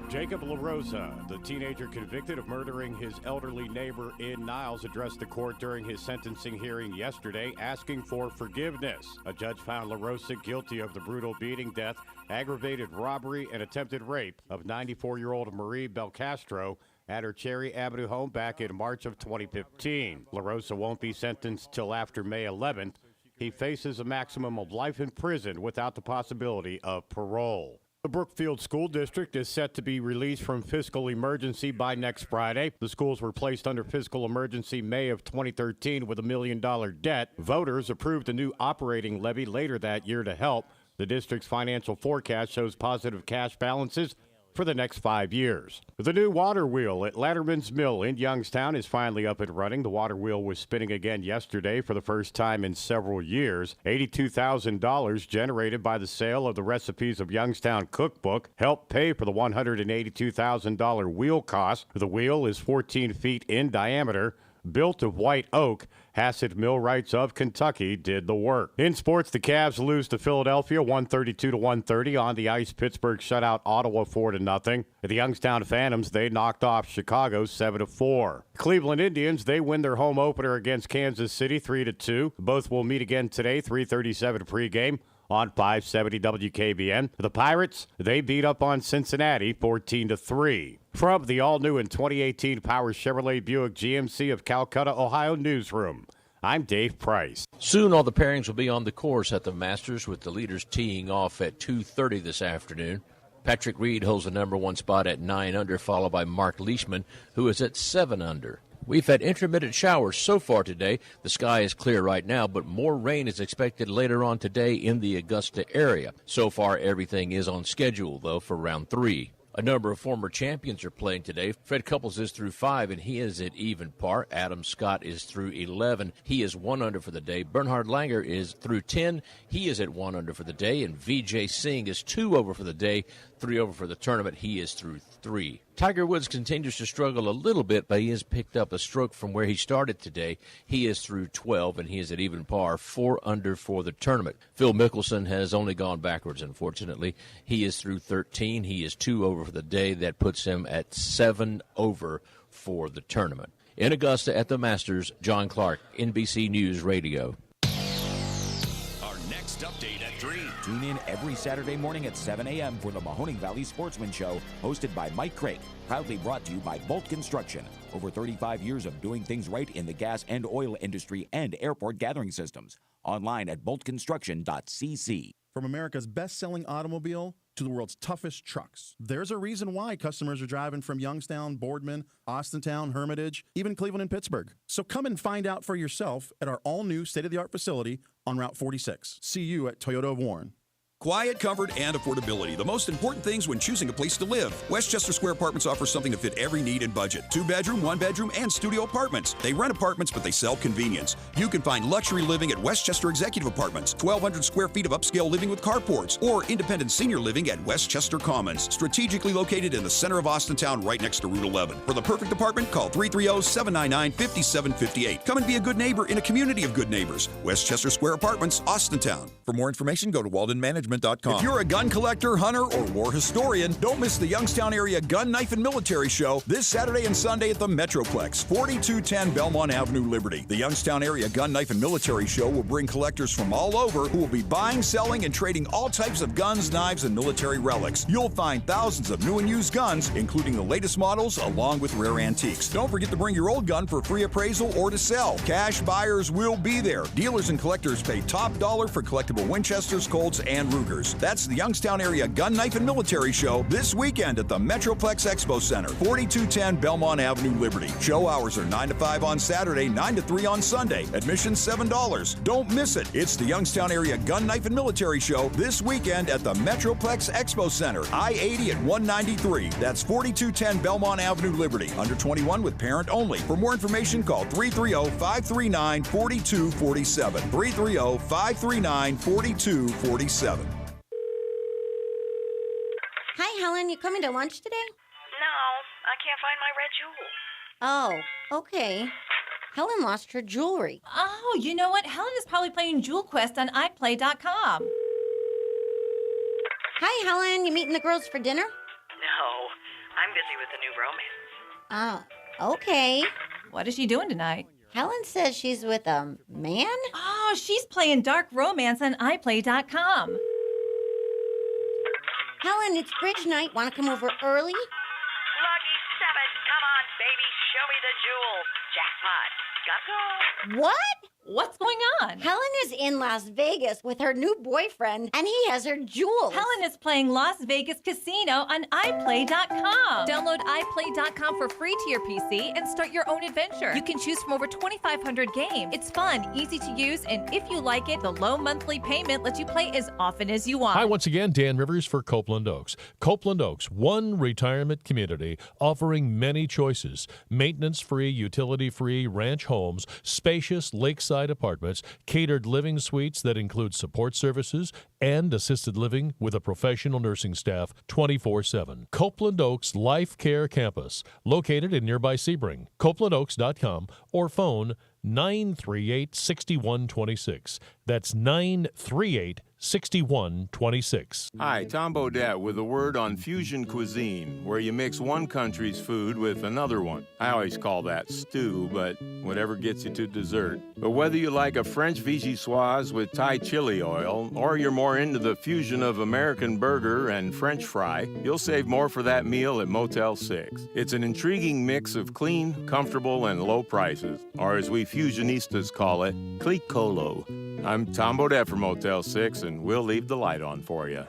Jacob LaRosa, the teenager convicted of murdering his elderly neighbor in Niles, addressed the court during his sentencing hearing yesterday, asking for forgiveness. A judge found LaRosa guilty of the brutal beating, death, aggravated robbery, and attempted rape of 94-year-old Marie Belcastro at her Cherry Avenue home back in March of 2015. LaRosa won't be sentenced till after May 11th. He faces a maximum of life in prison without the possibility of parole. The Brookfield School District is set to be released from fiscal emergency by next Friday. The schools were placed under fiscal emergency May of 2013 with $1 million debt. Voters approved a new operating levy later that year to help. The district's financial forecast shows positive cash balances for the next 5 years. The new water wheel at Latterman's Mill in Youngstown is finally up and running. The water wheel was spinning again yesterday for the first time in several years. $82,000 generated by the sale of the Recipes of Youngstown cookbook helped pay for the $182,000 wheel cost. The wheel is 14 feet in diameter. Built of white oak, Hassett Millwrights of Kentucky did the work. In sports, the Cavs lose to Philadelphia 132-130 on the ice. Pittsburgh shut out Ottawa 4-0. The Youngstown Phantoms, they knocked off Chicago 7-4. Cleveland Indians, they win their home opener against Kansas City 3-2. Both will meet again today, 3:37 pregame on 570 WKBN. The Pirates, they beat up on Cincinnati 14-3. From the all-new and 2018 Power Chevrolet Buick GMC of Calcutta, Ohio newsroom, I'm Dave Price. Soon all the pairings will be on the course at the Masters, with the leaders teeing off at 2:30 this afternoon. Patrick Reed holds the number 1 spot at 9 under, followed by Mark Leishman, who is at 7 under. We've had intermittent showers so far today. The sky is clear right now, but more rain is expected later on today in the Augusta area. So far, everything is on schedule, though, for round 3. A number of former champions are playing today. Fred Couples is through 5, and he is at even par. Adam Scott is through 11. He is 1 under for the day. Bernhard Langer is through 10. He is at 1 under for the day. And Vijay Singh is 2 over for the day, 3 over for the tournament. He is through 3. Tiger Woods continues to struggle a little bit, but he has picked up a stroke from where he started today. He is through 12, and he is at even par, 4 under for the tournament. Phil Mickelson has only gone backwards, unfortunately. He is through 13. He is 2 over for the day. That puts him at 7 over for the tournament. In Augusta at the Masters, John Clark, NBC News Radio. Our next update at 3. Tune in every Saturday morning at 7 a.m. for the Mahoning Valley Sportsman Show, hosted by Mike Craig. Proudly brought to you by Bolt Construction. Over 35 years of doing things right in the gas and oil industry and airport gathering systems. Online at boltconstruction.cc. From America's best-selling automobile to the world's toughest trucks, there's a reason why customers are driving from Youngstown, Boardman, Austintown, Hermitage, even Cleveland and Pittsburgh. So come and find out for yourself at our all-new state-of-the-art facility on Route 46. See you at Toyota of Warren. Quiet, comfort, and affordability. The most important things when choosing a place to live. Westchester Square Apartments offers something to fit every need and budget. 2-bedroom, 1-bedroom, and studio apartments. They rent apartments, but they sell convenience. You can find luxury living at Westchester Executive Apartments, 1,200 square feet of upscale living with carports, or independent senior living at Westchester Commons, strategically located in the center of Austintown, right next to Route 11. For the perfect apartment, call 330-799-5758. Come and be a good neighbor in a community of good neighbors. Westchester Square Apartments, Austintown. For more information, go to waldenmanagement.com. If you're a gun collector, hunter, or war historian, don't miss the Youngstown Area Gun, Knife, and Military Show this Saturday and Sunday at the Metroplex, 4210 Belmont Avenue, Liberty. The Youngstown Area Gun, Knife, and Military Show will bring collectors from all over who will be buying, selling, and trading all types of guns, knives, and military relics. You'll find thousands of new and used guns, including the latest models, along with rare antiques. Don't forget to bring your old gun for free appraisal or to sell. Cash buyers will be there. Dealers and collectors pay top dollar for collectible Winchesters, Colts, and Rugers. That's the Youngstown Area Gun, Knife, and Military Show this weekend at the Metroplex Expo Center, 4210 Belmont Avenue, Liberty. Show hours are 9 to 5 on Saturday, 9 to 3 on Sunday. Admission $7. Don't miss it. It's the Youngstown Area Gun, Knife, and Military Show this weekend at the Metroplex Expo Center, I-80 at 193. That's 4210 Belmont Avenue, Liberty. Under 21 with parent only. For more information, call 330-539-4247. 330-539-4247. Hi, Helen. You coming to lunch today? No, I can't find my red jewel. Oh, okay. Helen lost her jewelry. Oh, you know what? Helen is probably playing Jewel Quest on iPlay.com. Hi, Helen. You meeting the girls for dinner? No, I'm busy with a new romance. Oh, okay. What is she doing tonight? Helen says she's with a man? Oh, she's playing Dark Romance on iPlay.com. Helen, it's bridge night. Want to come over early? Lucky 7, come on, baby, show me the jewel. Jackpot. Gotta go. What? What's going on? Helen is in Las Vegas with her new boyfriend, and he has her jewels. Helen is playing Las Vegas Casino on iPlay.com. Download iPlay.com for free to your PC and start your own adventure. You can choose from over 2,500 games. It's fun, easy to use, and if you like it, the low monthly payment lets you play as often as you want. Hi, once again, Dan Rivers for Copeland Oaks. Copeland Oaks, one retirement community offering many choices. Maintenance-free, utility-free ranch homes, spacious lakeside apartments, catered living suites that include support services, and assisted living with a professional nursing staff 24/7. Copeland Oaks Life Care Campus, located in nearby Sebring. CopelandOaks.com or phone 938-6126. That's 938-6126. Hi, Tom Bodette with a word on fusion cuisine, where you mix one country's food with another one. I always call that stew, but whatever gets you to dessert. But whether you like a French vichyssoise with Thai chili oil, or you're more into the fusion of American burger and French fry, you'll save more for that meal at Motel 6. It's an intriguing mix of clean, comfortable, and low prices, or as we fusionistas call it, clic-colo. I'm Tom Bodette from Motel 6, and we'll leave the light on for you.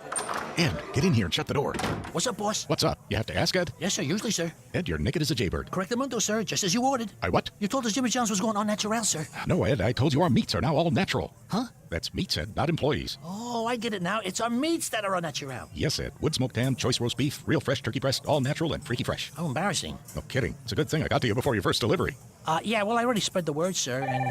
Ed, get in here and shut the door. What's up, boss? What's up? You have to ask, Ed? Yes, sir, usually, sir. Ed, you're naked as a jaybird. Correctamundo, sir, just as you ordered. I what? You told us Jimmy John's was going on natural, sir. No, Ed, I told you our meats are now all natural. Huh? That's meats, Ed, not employees. Oh, I get it now. It's our meats that are all natural. Yes, Ed. Wood smoked ham, choice roast beef, real fresh turkey breast, all natural and freaky fresh. How embarrassing. No kidding. It's a good thing I got to you before your first delivery. Yeah, well, I already spread the word, sir, and...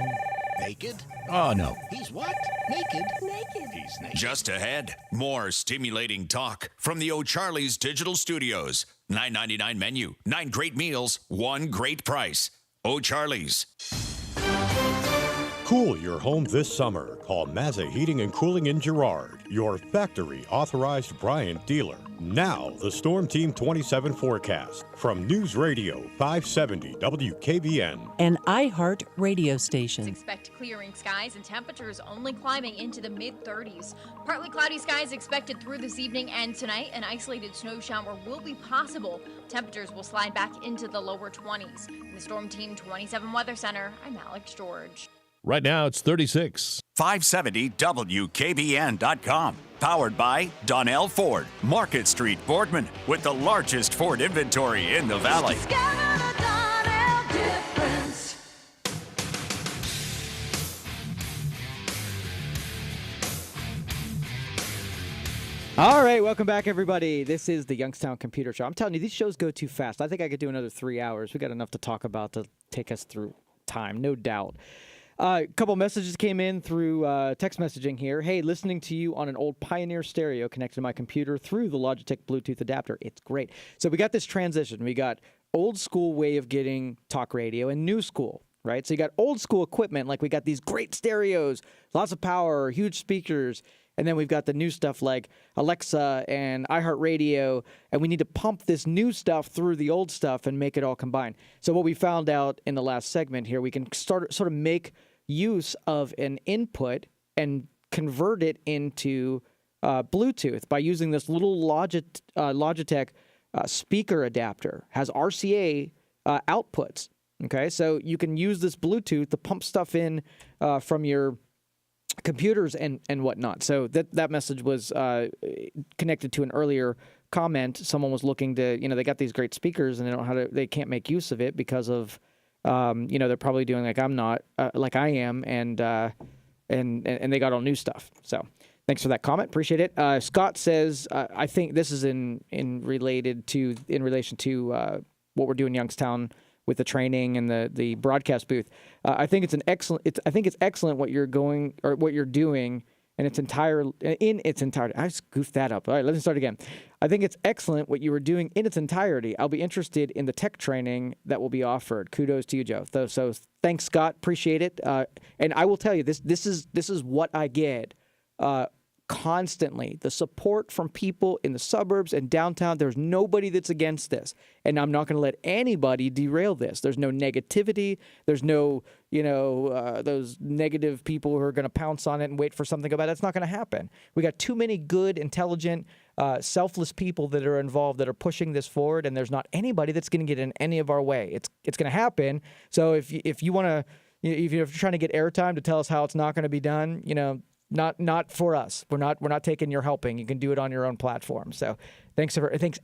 Naked? Oh, no. He's what? Naked? Naked. He's naked. Just ahead, more stimulating talk from the O'Charlie's Digital Studios. $9.99 menu, 9 great meals, 1 great price. O'Charlie's. Cool your home this summer. Call Mazza Heating and Cooling in Girard, your factory authorized Bryant dealer. Now, the Storm Team 27 forecast from News Radio 570 WKBN. An iHeart radio station. Expect clearing skies and temperatures only climbing into the mid-30s. Partly cloudy skies expected through this evening and tonight. An isolated snow shower will be possible. Temperatures will slide back into the lower 20s. In the Storm Team 27 Weather Center, I'm Alex George. Right now, it's 36. 570WKBN.com. Powered by Donnell Ford, Market Street, Boardman, with the largest Ford inventory in the valley. All right, welcome back, everybody. This is the Youngstown Computer Show. I'm telling you, these shows go too fast. I think I could do another 3 hours. We got enough to talk about to take us through time, no doubt. A couple messages came in through text messaging here. Hey, listening to you on an old Pioneer stereo connected to my computer through the Logitech Bluetooth adapter. It's great. So we got this transition. We got old school way of getting talk radio and new school, right? So you got old school equipment, like we got these great stereos, lots of power, huge speakers. And then we've got the new stuff like Alexa and iHeartRadio, and we need to pump this new stuff through the old stuff and make it all combine. So what we found out in the last segment here, we can sort of make use of an input and convert it into Bluetooth by using this little Logitech speaker adapter. Has RCA outputs. Okay, so you can use this Bluetooth to pump stuff in from your computers and whatnot. So that message was connected to an earlier comment. Someone was looking to, they got these great speakers and they can't make use of it because of, they're probably doing like I'm not, like I am, and they got all new stuff. So thanks for that comment. Appreciate it. Scott says, I think this is in relation to what we're doing in Youngstown with the training and the broadcast booth. I think it's excellent what you're doing in its entirety. I just goofed that up. All right, let's start again. I think it's excellent what you were doing in its entirety. I'll be interested in the tech training that will be offered. Kudos to you, Joe. So thanks, Scott. Appreciate it. And I will tell you, this is what I get constantly. The support from people in the suburbs and downtown. There's nobody that's against this. And I'm not going to let anybody derail this. There's no negativity. There's no, those negative people who are going to pounce on it and wait for something about it. That's not going to happen. We got too many good, intelligent, selfless people that are involved that are pushing this forward, and there's not anybody that's going to get in any of our way. It's going to happen. So if you want to, if you're trying to get airtime to tell us how it's not going to be done, not for us. We're not taking your helping. You can do it on your own platform. So thanks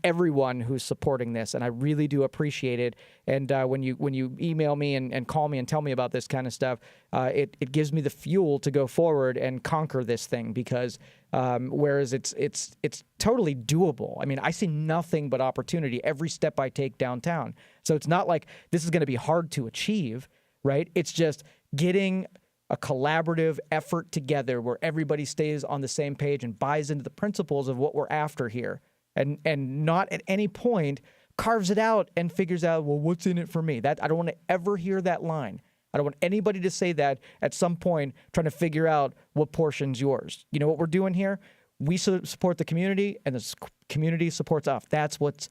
everyone who's supporting this, and I really do appreciate it. And when you email me and call me and tell me about this kind of stuff, it gives me the fuel to go forward and conquer this thing, because whereas it's totally doable. I mean, I see nothing but opportunity every step I take downtown. So it's not like this is going to be hard to achieve, right? It's just getting a collaborative effort together where everybody stays on the same page and buys into the principles of what we're after here, and not at any point carves it out and figures out, well, what's in it for me? That I don't want to ever hear that line. I don't want anybody to say that at some point trying to figure out what portion's yours. You know what we're doing here? We support the community, and the community supports us. That's what's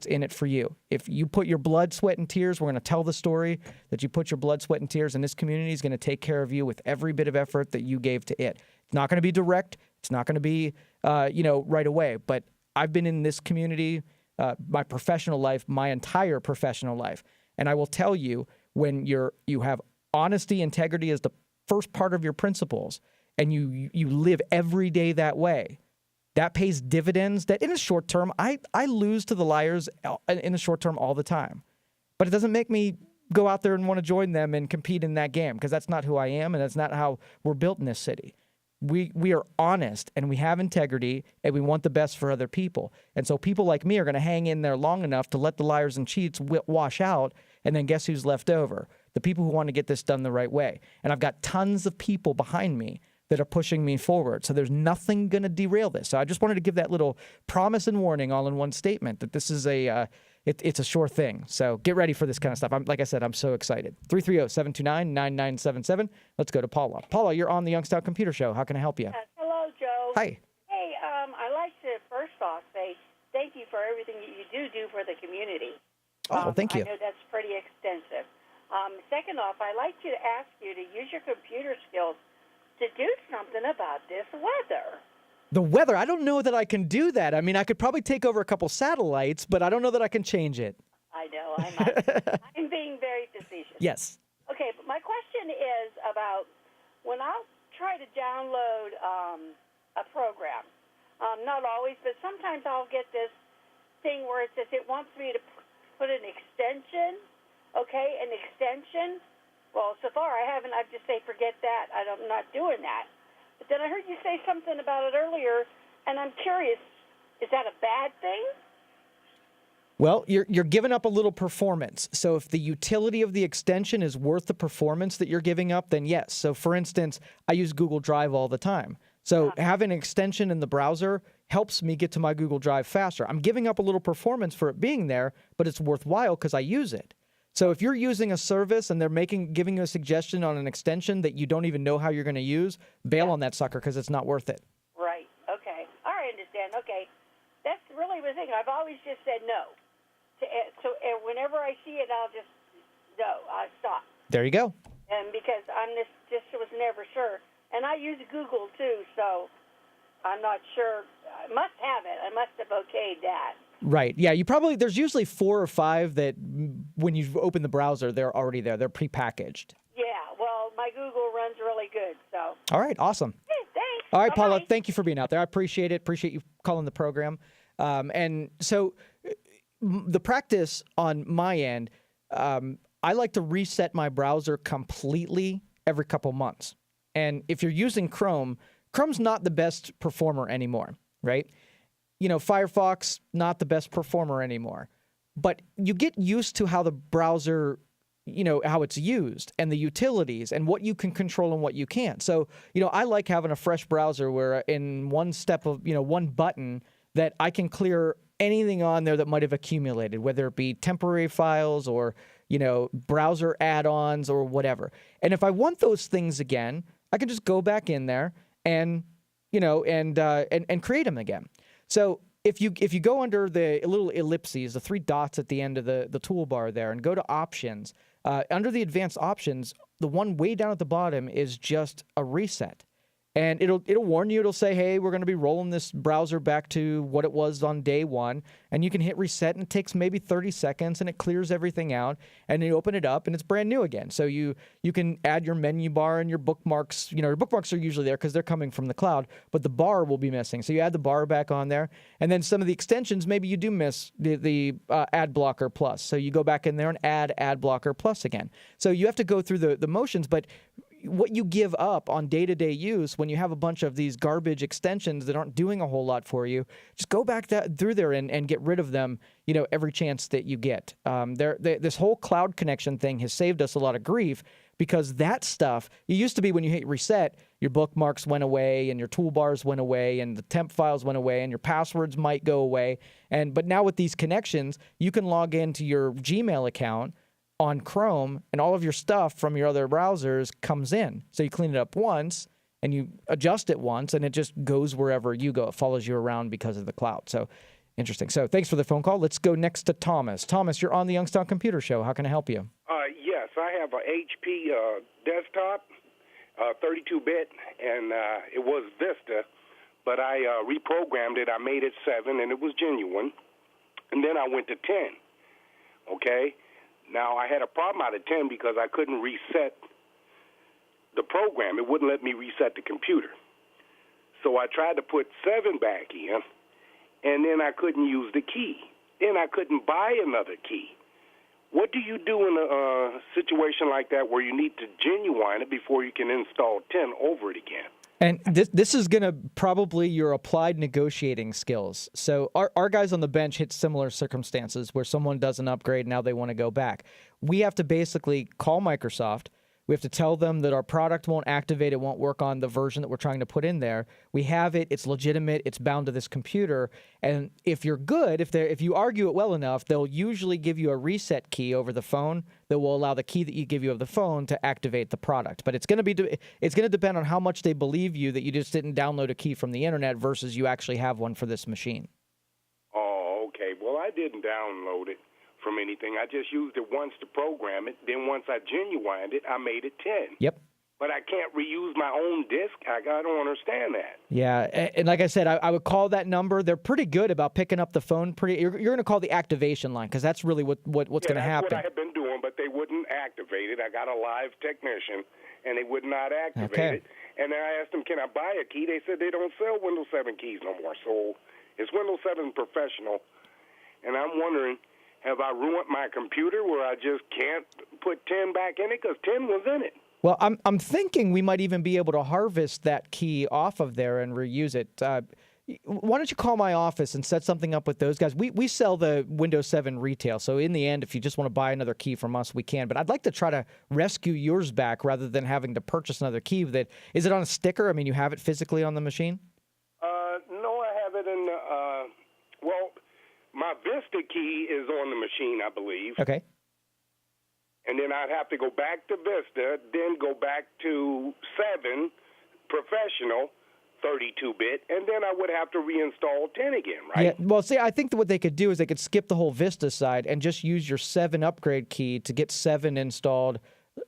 in it for you. If you put your blood, sweat, and tears, we're going to tell the story that you put your blood, sweat, and tears, and this community is going to take care of you with every bit of effort that you gave to it. It's not going to be direct. It's not going to be, right away. But I've been in this community, my professional life, my entire professional life. And I will tell you, when you have honesty, integrity as the first part of your principles, and you live every day that way, that pays dividends that in the short term, I lose to the liars in the short term all the time. But it doesn't make me go out there and want to join them and compete in that game, because that's not who I am, and that's not how we're built in this city. We are honest, and we have integrity, and we want the best for other people. And so people like me are going to hang in there long enough to let the liars and cheats wash out, and then guess who's left over? The people who want to get this done the right way. And I've got tons of people behind me that are pushing me forward. So there's nothing going to derail this. So I just wanted to give that little promise and warning all in one statement, that this is it's a sure thing. So get ready for this kind of stuff. Like I said, I'm so excited. 330-729-9977. Let's go to Paula. Paula, you're on the Youngstown Computer Show. How can I help you? Hello, Joe. Hi. Hey, I'd like to first off say thank you for everything that you do for the community. Oh, thank you. I know that's pretty extensive. Second off, I'd like to ask you to use your computer skills to do something about this weather. The weather, I don't know that I can do that. I mean, I could probably take over a couple satellites, but I don't know that I can change it. I know. I'm being very facetious. Yes. Okay, but my question is about when I'll try to download a program. Not always, but sometimes I'll get this thing where it says it wants me to put an extension. Okay, an extension. Well, so far I haven't. I just say forget that. I'm not doing that. But then I heard you say something about it earlier, and I'm curious. Is that a bad thing? Well, you're giving up a little performance. So if the utility of the extension is worth the performance that you're giving up, then yes. So for instance, I use Google Drive all the time. So having an extension in the browser helps me get to my Google Drive faster. I'm giving up a little performance for it being there, but it's worthwhile because I use it. So if you're using a service and they're giving you a suggestion on an extension that you don't even know how you're going to use, bail on that sucker because it's not worth it. Right. Okay. I understand. Okay. That's really the thing. I've always just said no. So whenever I see it, I'll just I stop. There you go. And because just was never sure. And I use Google too, so I'm not sure. I must have it. I must have okayed that. Right. Yeah, there's usually 4 or 5 that when you open the browser, they're already there. They're prepackaged. Yeah, well, my Google runs really good, so. All right, awesome. Hey, thanks. All right, Bye-bye. Paula, thank you for being out there. I appreciate it. Appreciate you calling the program. And so the practice on my end, I like to reset my browser completely every couple months. And if you're using Chrome, Chrome's not the best performer anymore, right? You know, Firefox, not the best performer anymore. But you get used to how the browser, how it's used and the utilities and what you can control and what you can't. So, I like having a fresh browser where in one step of, one button that I can clear anything on there that might have accumulated, whether it be temporary files or, browser add-ons or whatever. And if I want those things again, I can just go back in there and, and create them again. So if you go under the little ellipses, the 3 dots at the end of the toolbar there, and go to options, under the advanced options, the one way down at the bottom is just a reset. And it'll warn you. It'll say, hey, we're going to be rolling this browser back to what it was on day 1. And you can hit reset, and it takes maybe 30 seconds, and it clears everything out. And you open it up, and it's brand new again. So you can add your menu bar and your bookmarks. Your bookmarks are usually there because they're coming from the cloud, but the bar will be missing. So you add the bar back on there. And then some of the extensions, maybe you do miss the Ad Blocker Plus. So you go back in there and add Ad Blocker Plus again. So you have to go through the motions, but what you give up on day-to-day use when you have a bunch of these garbage extensions that aren't doing a whole lot for you, just go back through there and get rid of them, every chance that you get. This whole cloud connection thing has saved us a lot of grief because that stuff, it used to be when you hit reset, your bookmarks went away and your toolbars went away and the temp files went away and your passwords might go away. But now with these connections, you can log into your Gmail account on Chrome, and all of your stuff from your other browsers comes in. So you clean it up once, and you adjust it once, and it just goes wherever you go. It follows you around because of the cloud. So interesting. So thanks for the phone call. Let's go next to Thomas. Thomas, you're on the Youngstown Computer Show. How can I help you? Yes, I have a HP desktop, 32-bit, and it was Vista, but I reprogrammed it. I made it 7, and it was genuine. And then I went to 10, okay? Now, I had a problem out of 10 because I couldn't reset the program. It wouldn't let me reset the computer. So I tried to put 7 back in, and then I couldn't use the key. Then I couldn't buy another key. What do you do in a situation like that where you need to genuine it before you can install 10 over it again? And this is going to probably your applied negotiating skills. So our guys on the bench hit similar circumstances where someone does an upgrade, now they want to go back. We have to basically call Microsoft, We have to tell them that our product won't activate. It won't work on the version that we're trying to put in there. We have it. It's legitimate. It's bound to this computer. And if you're good, if you argue it well enough, they'll usually give you a reset key over the phone that will allow the key that you give you of the phone to activate the product. But it's going to depend on how much they believe you that you just didn't download a key from the internet versus you actually have one for this machine. Oh, okay. Well, I didn't download it from anything. I just used it once to program it. Then once I genuined it, I made it 10. Yep. But I can't reuse my own disk. I don't understand that. Yeah, and like I said, I would call that number. They're pretty good about picking up the phone. You're going to call the activation line because that's really what's going to happen. That's what I have been doing, but they wouldn't activate it. I got a live technician, and they would not activate it. And then I asked them, can I buy a key? They said they don't sell Windows 7 keys no more. So it's Windows 7 Professional, and I'm wondering, have I ruined my computer where I just can't put 10 back in it? Because 10 was in it. Well, I'm thinking we might even be able to harvest that key off of there and reuse it. Why don't you call my office and set something up with those guys? We sell the Windows 7 retail, so in the end, if you just want to buy another key from us, we can. But I'd like to try to rescue yours back rather than having to purchase another key. Is it on a sticker? I mean, you have it physically on the machine? No, I have it in the, well, my Vista key is on the machine, I believe. Okay. And then I'd have to go back to Vista, then go back to 7 Professional, 32-bit, and then I would have to reinstall 10 again, right? Yeah. Well, see, I think that what they could do is they could skip the whole Vista side and just use your 7 upgrade key to get 7 installed,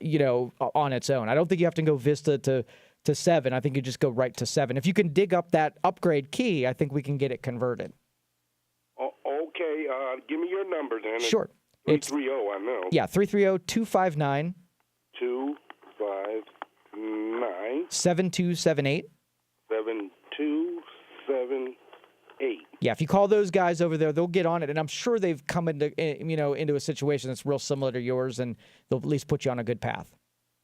on its own. I don't think you have to go Vista to 7. I think you just go right to 7. If you can dig up that upgrade key, I think we can get it converted. Okay. Give me your number then. Sure. 330, I know. Yeah, 330-259. 259. 7278. 7278. Yeah, if you call those guys over there, they'll get on it, and I'm sure they've come into a situation that's real similar to yours, and they'll at least put you on a good path.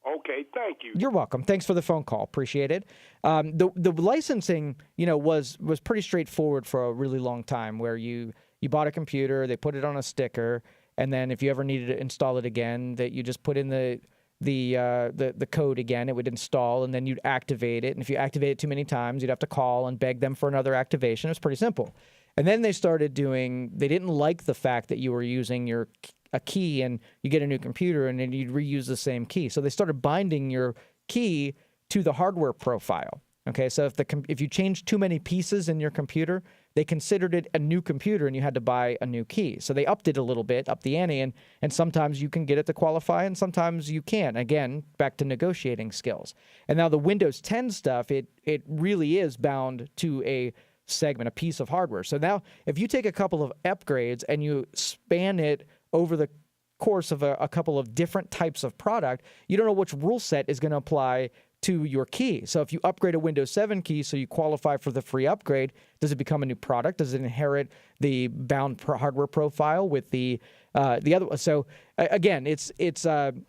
Okay, thank you. You're welcome. Thanks for the phone call. Appreciate it. The licensing, was pretty straightforward for a really long time, where you bought a computer, they put it on a sticker, and then if you ever needed to install it again, that you just put in the code again, it would install, and then you'd activate it. And if you activate it too many times, you'd have to call and beg them for another activation. It was pretty simple. And then they started they didn't like the fact that you were using a key and you get a new computer and then you'd reuse the same key. So they started binding your key to the hardware profile. Okay, so if you changed too many pieces in your computer, they considered it a new computer and you had to buy a new key. So they upped it a little bit, up the ante, and sometimes you can get it to qualify and sometimes you can't. Again, back to negotiating skills. And now the Windows 10 stuff, it really is bound to a segment, a piece of hardware. So now if you take a couple of upgrades and you span it over the course of a couple of different types of product, you don't know which rule set is going to apply to your key. So if you upgrade a Windows 7 key so you qualify for the free upgrade, does it become a new product? Does it inherit the bound hardware profile with the other one? So again, it's gotten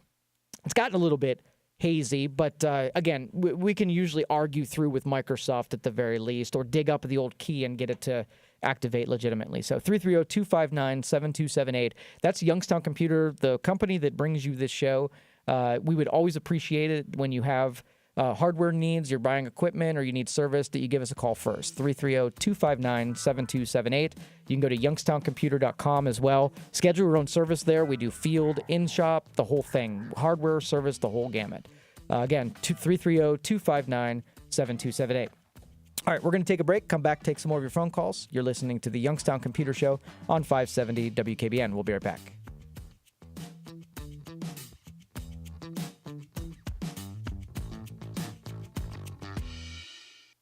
a little bit hazy, but again, we can usually argue through with Microsoft at the very least, or dig up the old key and get it to activate legitimately. So 330-259-7278. That's Youngstown Computer, the company that brings you this show. We would always appreciate it when you have hardware needs, you're buying equipment, or you need service, that you give us a call first. 330-259-7278. You can go to youngstowncomputer.com as well. Schedule your own service there. We do field, in-shop, the whole thing. Hardware, service, the whole gamut. Again, 330-259-7278. All right, we're going to take a break, come back, take some more of your phone calls. You're listening to the Youngstown Computer Show on 570 WKBN. We'll be right back.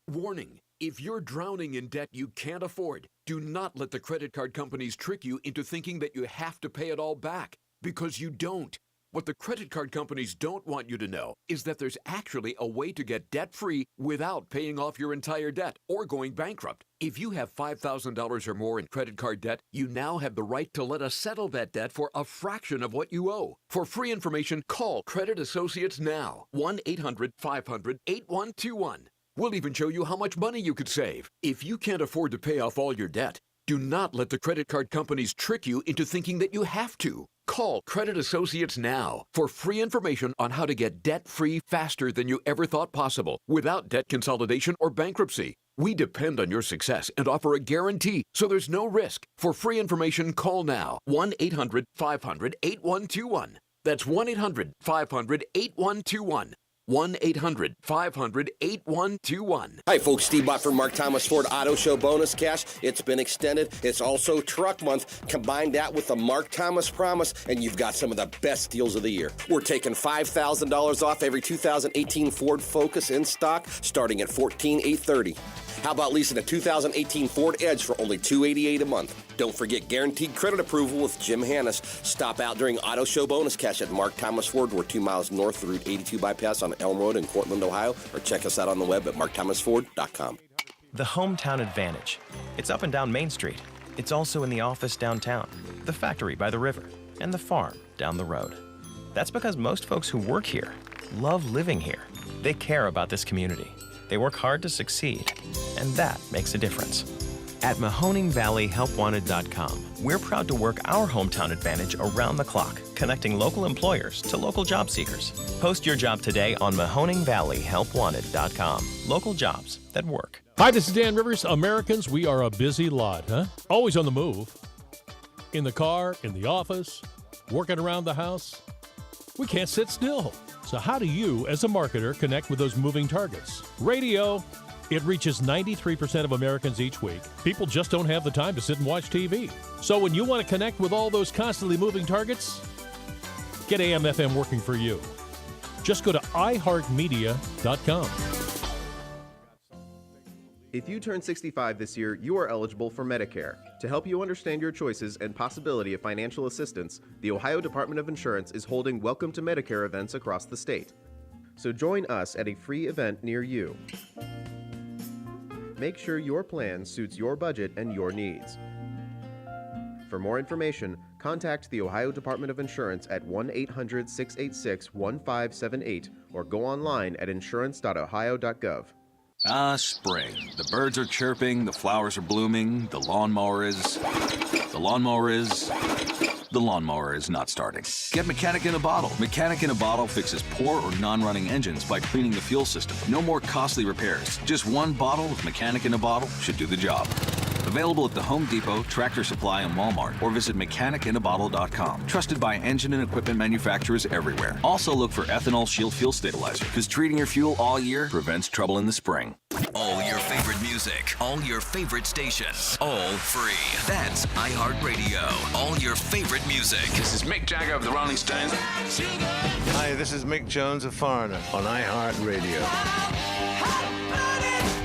Warning, if you're drowning in debt you can't afford, do not let the credit card companies trick you into thinking that you have to pay it all back, because you don't. What the credit card companies don't want you to know is that there's actually a way to get debt-free without paying off your entire debt or going bankrupt. If you have $5,000 or more in credit card debt, you now have the right to let us settle that debt for a fraction of what you owe. For free information, call Credit Associates now. 1-800-500-8121. We'll even show you how much money you could save. If you can't afford to pay off all your debt, Do not let the credit card companies trick you into thinking that you have to. Call Credit Associates now for free information on how to get debt-free faster than you ever thought possible without debt consolidation or bankruptcy. We depend on your success and offer a guarantee, so there's no risk. For free information, call now. 1-800-500-8121. That's 1-800-500-8121. 1-800-500-8121. Hi, folks. Steve Bott from Mark Thomas Ford Auto Show Bonus Cash. It's been extended. It's also Truck Month. Combine that with the Mark Thomas Promise, and you've got some of the best deals of the year. We're taking $5,000 off every 2018 Ford Focus in stock, starting at $14,830. How about leasing a 2018 Ford Edge for only $288 a month? Don't forget guaranteed credit approval with Jim Hannes. Stop out during Auto Show Bonus Cash at Mark Thomas Ford. We're 2 miles north of Route 82 bypass on Elm Road in Cortland, Ohio, or check us out on the web at markthomasford.com. The hometown advantage. It's up and down Main Street. It's also in the office downtown, the factory by the river, and the farm down the road. That's because most folks who work here love living here. They care about this community. They work hard to succeed, and that makes a difference. At MahoningValleyHelpWanted.com, we're proud to work our hometown advantage around the clock, connecting local employers to local job seekers. Post your job today on MahoningValleyHelpWanted.com. Local jobs that work. Hi, this is Dan Rivers. Americans, we are a busy lot, huh? Always on the move. In the car, in the office, working around the house. We can't sit still. So how do you, as a marketer, connect with those moving targets? Radio. It reaches 93% of Americans each week. People just don't have the time to sit and watch TV. So when you want to connect with all those constantly moving targets, get AM/FM working for you. Just go to iHeartMedia.com. If you turn 65 this year, you are eligible for Medicare. To help you understand your choices and possibility of financial assistance, the Ohio Department of Insurance is holding Welcome to Medicare events across the state. So join us at a free event near you. Make sure your plan suits your budget and your needs. For more information, contact the Ohio Department of Insurance at 1-800-686-1578 or go online at insurance.ohio.gov. Spring. The birds are chirping, the flowers are blooming, the lawnmower is not starting. Get Mechanic in a Bottle. Mechanic in a Bottle fixes poor or non-running engines by cleaning the fuel system. No more costly repairs. Just one bottle of Mechanic in a Bottle should do the job. Available at the Home Depot, Tractor Supply, and Walmart, or visit mechanicinaBottle.com. Trusted by engine and equipment manufacturers everywhere. Also look for Ethanol Shield Fuel Stabilizer, because treating your fuel all year prevents trouble in the spring. All your favorite music, all your favorite stations, all free. That's iHeartRadio. All your favorite music. This is Mick Jagger of the Rolling Stones. Hi, this is Mick Jones of Foreigner on iHeartRadio.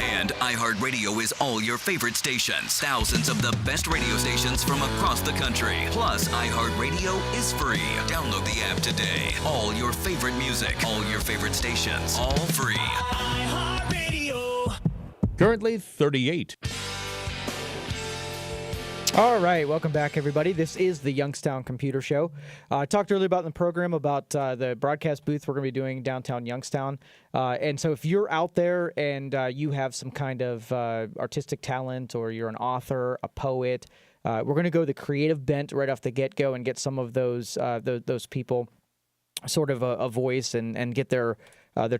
And iHeartRadio is all your favorite stations. Thousands of the best radio stations from across the country. Plus, iHeartRadio is free. Download the app today. All your favorite music, all your favorite stations, all free. iHeartRadio. Currently 38. All right, welcome back, everybody. This is the Youngstown Computer Show. I talked earlier about in the program about the broadcast booth we're going to be doing downtown Youngstown. And so if you're out there and you have some kind of artistic talent, or you're an author, a poet, we're going to go the creative bent right off the get-go and get some of those people sort of a voice and get their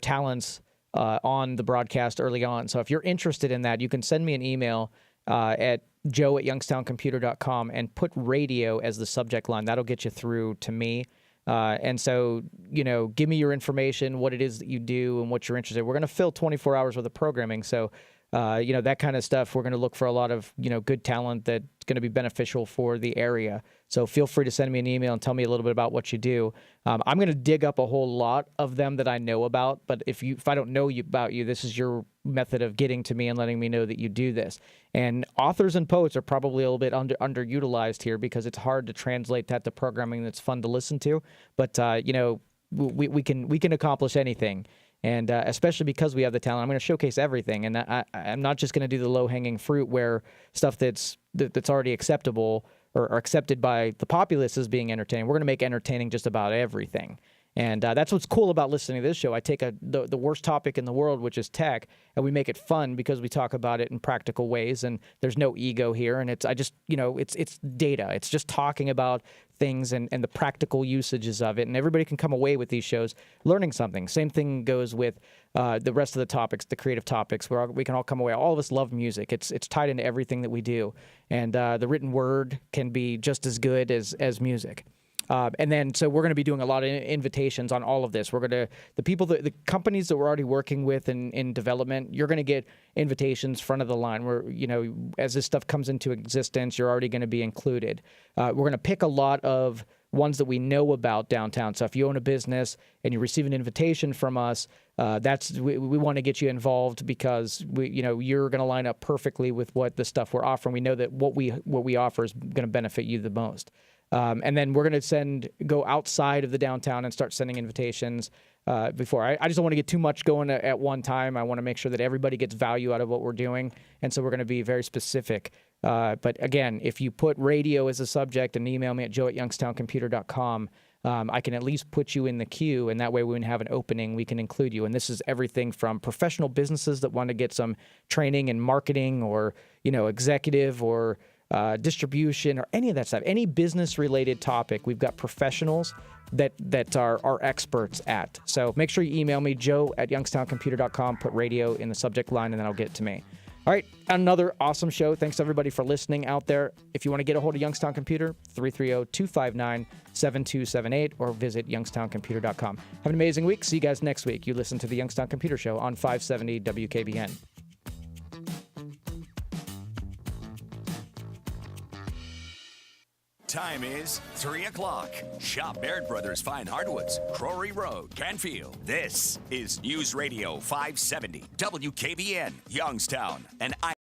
talents on the broadcast early on. So if you're interested in that, you can send me an email at joe@youngstowncomputer.com and put radio as the subject line. That'll get you through to me. And so, give me your information, what it is that you do and what you're interested in. We're going to fill 24 hours worth of programming. So, that kind of stuff, we're going to look for a lot of, good talent that's going to be beneficial for the area. So feel free to send me an email and tell me a little bit about what you do. I'm going to dig up a whole lot of them that I know about, but if I don't know about you, this is your method of getting to me and letting me know that you do this. And authors and poets are probably a little bit underutilized here because it's hard to translate that to programming that's fun to listen to. But, we can accomplish anything. And especially because we have the talent, I'm going to showcase everything. And I'm not just going to do the low-hanging fruit where stuff that's already acceptable or accepted by the populace is being entertaining. We're going to make entertaining just about everything. And that's what's cool about listening to this show. I take the worst topic in the world, which is tech, and we make it fun because we talk about it in practical ways, and there's no ego here. And it's data. It's just talking about things and the practical usages of it, and everybody can come away with these shows learning something. Same thing goes with the rest of the topics, the creative topics, where we can all come away. All of us love music. It's tied into everything that we do, and the written word can be just as good as music. And then, so we're going to be doing a lot of invitations on all of this. We're going to, the companies that we're already working with in development, you're going to get invitations front of the line where, as this stuff comes into existence, you're already going to be included. We're going to pick a lot of ones that we know about downtown. So if you own a business and you receive an invitation from us, we want to get you involved because you're going to line up perfectly with what the stuff we're offering. We know that what we offer is going to benefit you the most. And then we're going to go outside of the downtown and start sending invitations before. I just don't want to get too much going at one time. I want to make sure that everybody gets value out of what we're doing. And so we're going to be very specific. But again, if you put radio as a subject and email me at joe@youngstowncomputer.com, I can at least put you in the queue. And that way when we have an opening, we can include you. And this is everything from professional businesses that want to get some training in marketing or, executive or distribution or any of that stuff, any business-related topic. We've got professionals that are experts at. So make sure you email me, joe@youngstowncomputer.com, put radio in the subject line, and then I'll get it to me. All right, another awesome show. Thanks, everybody, for listening out there. If you want to get a hold of Youngstown Computer, 330-259-7278, or visit youngstowncomputer.com. Have an amazing week. See you guys next week. You listen to the Youngstown Computer Show on 570 WKBN. Time is 3 o'clock. Shop Baird Brothers Fine Hardwoods, Crory Road, Canfield. This is News Radio 570, WKBN, Youngstown, and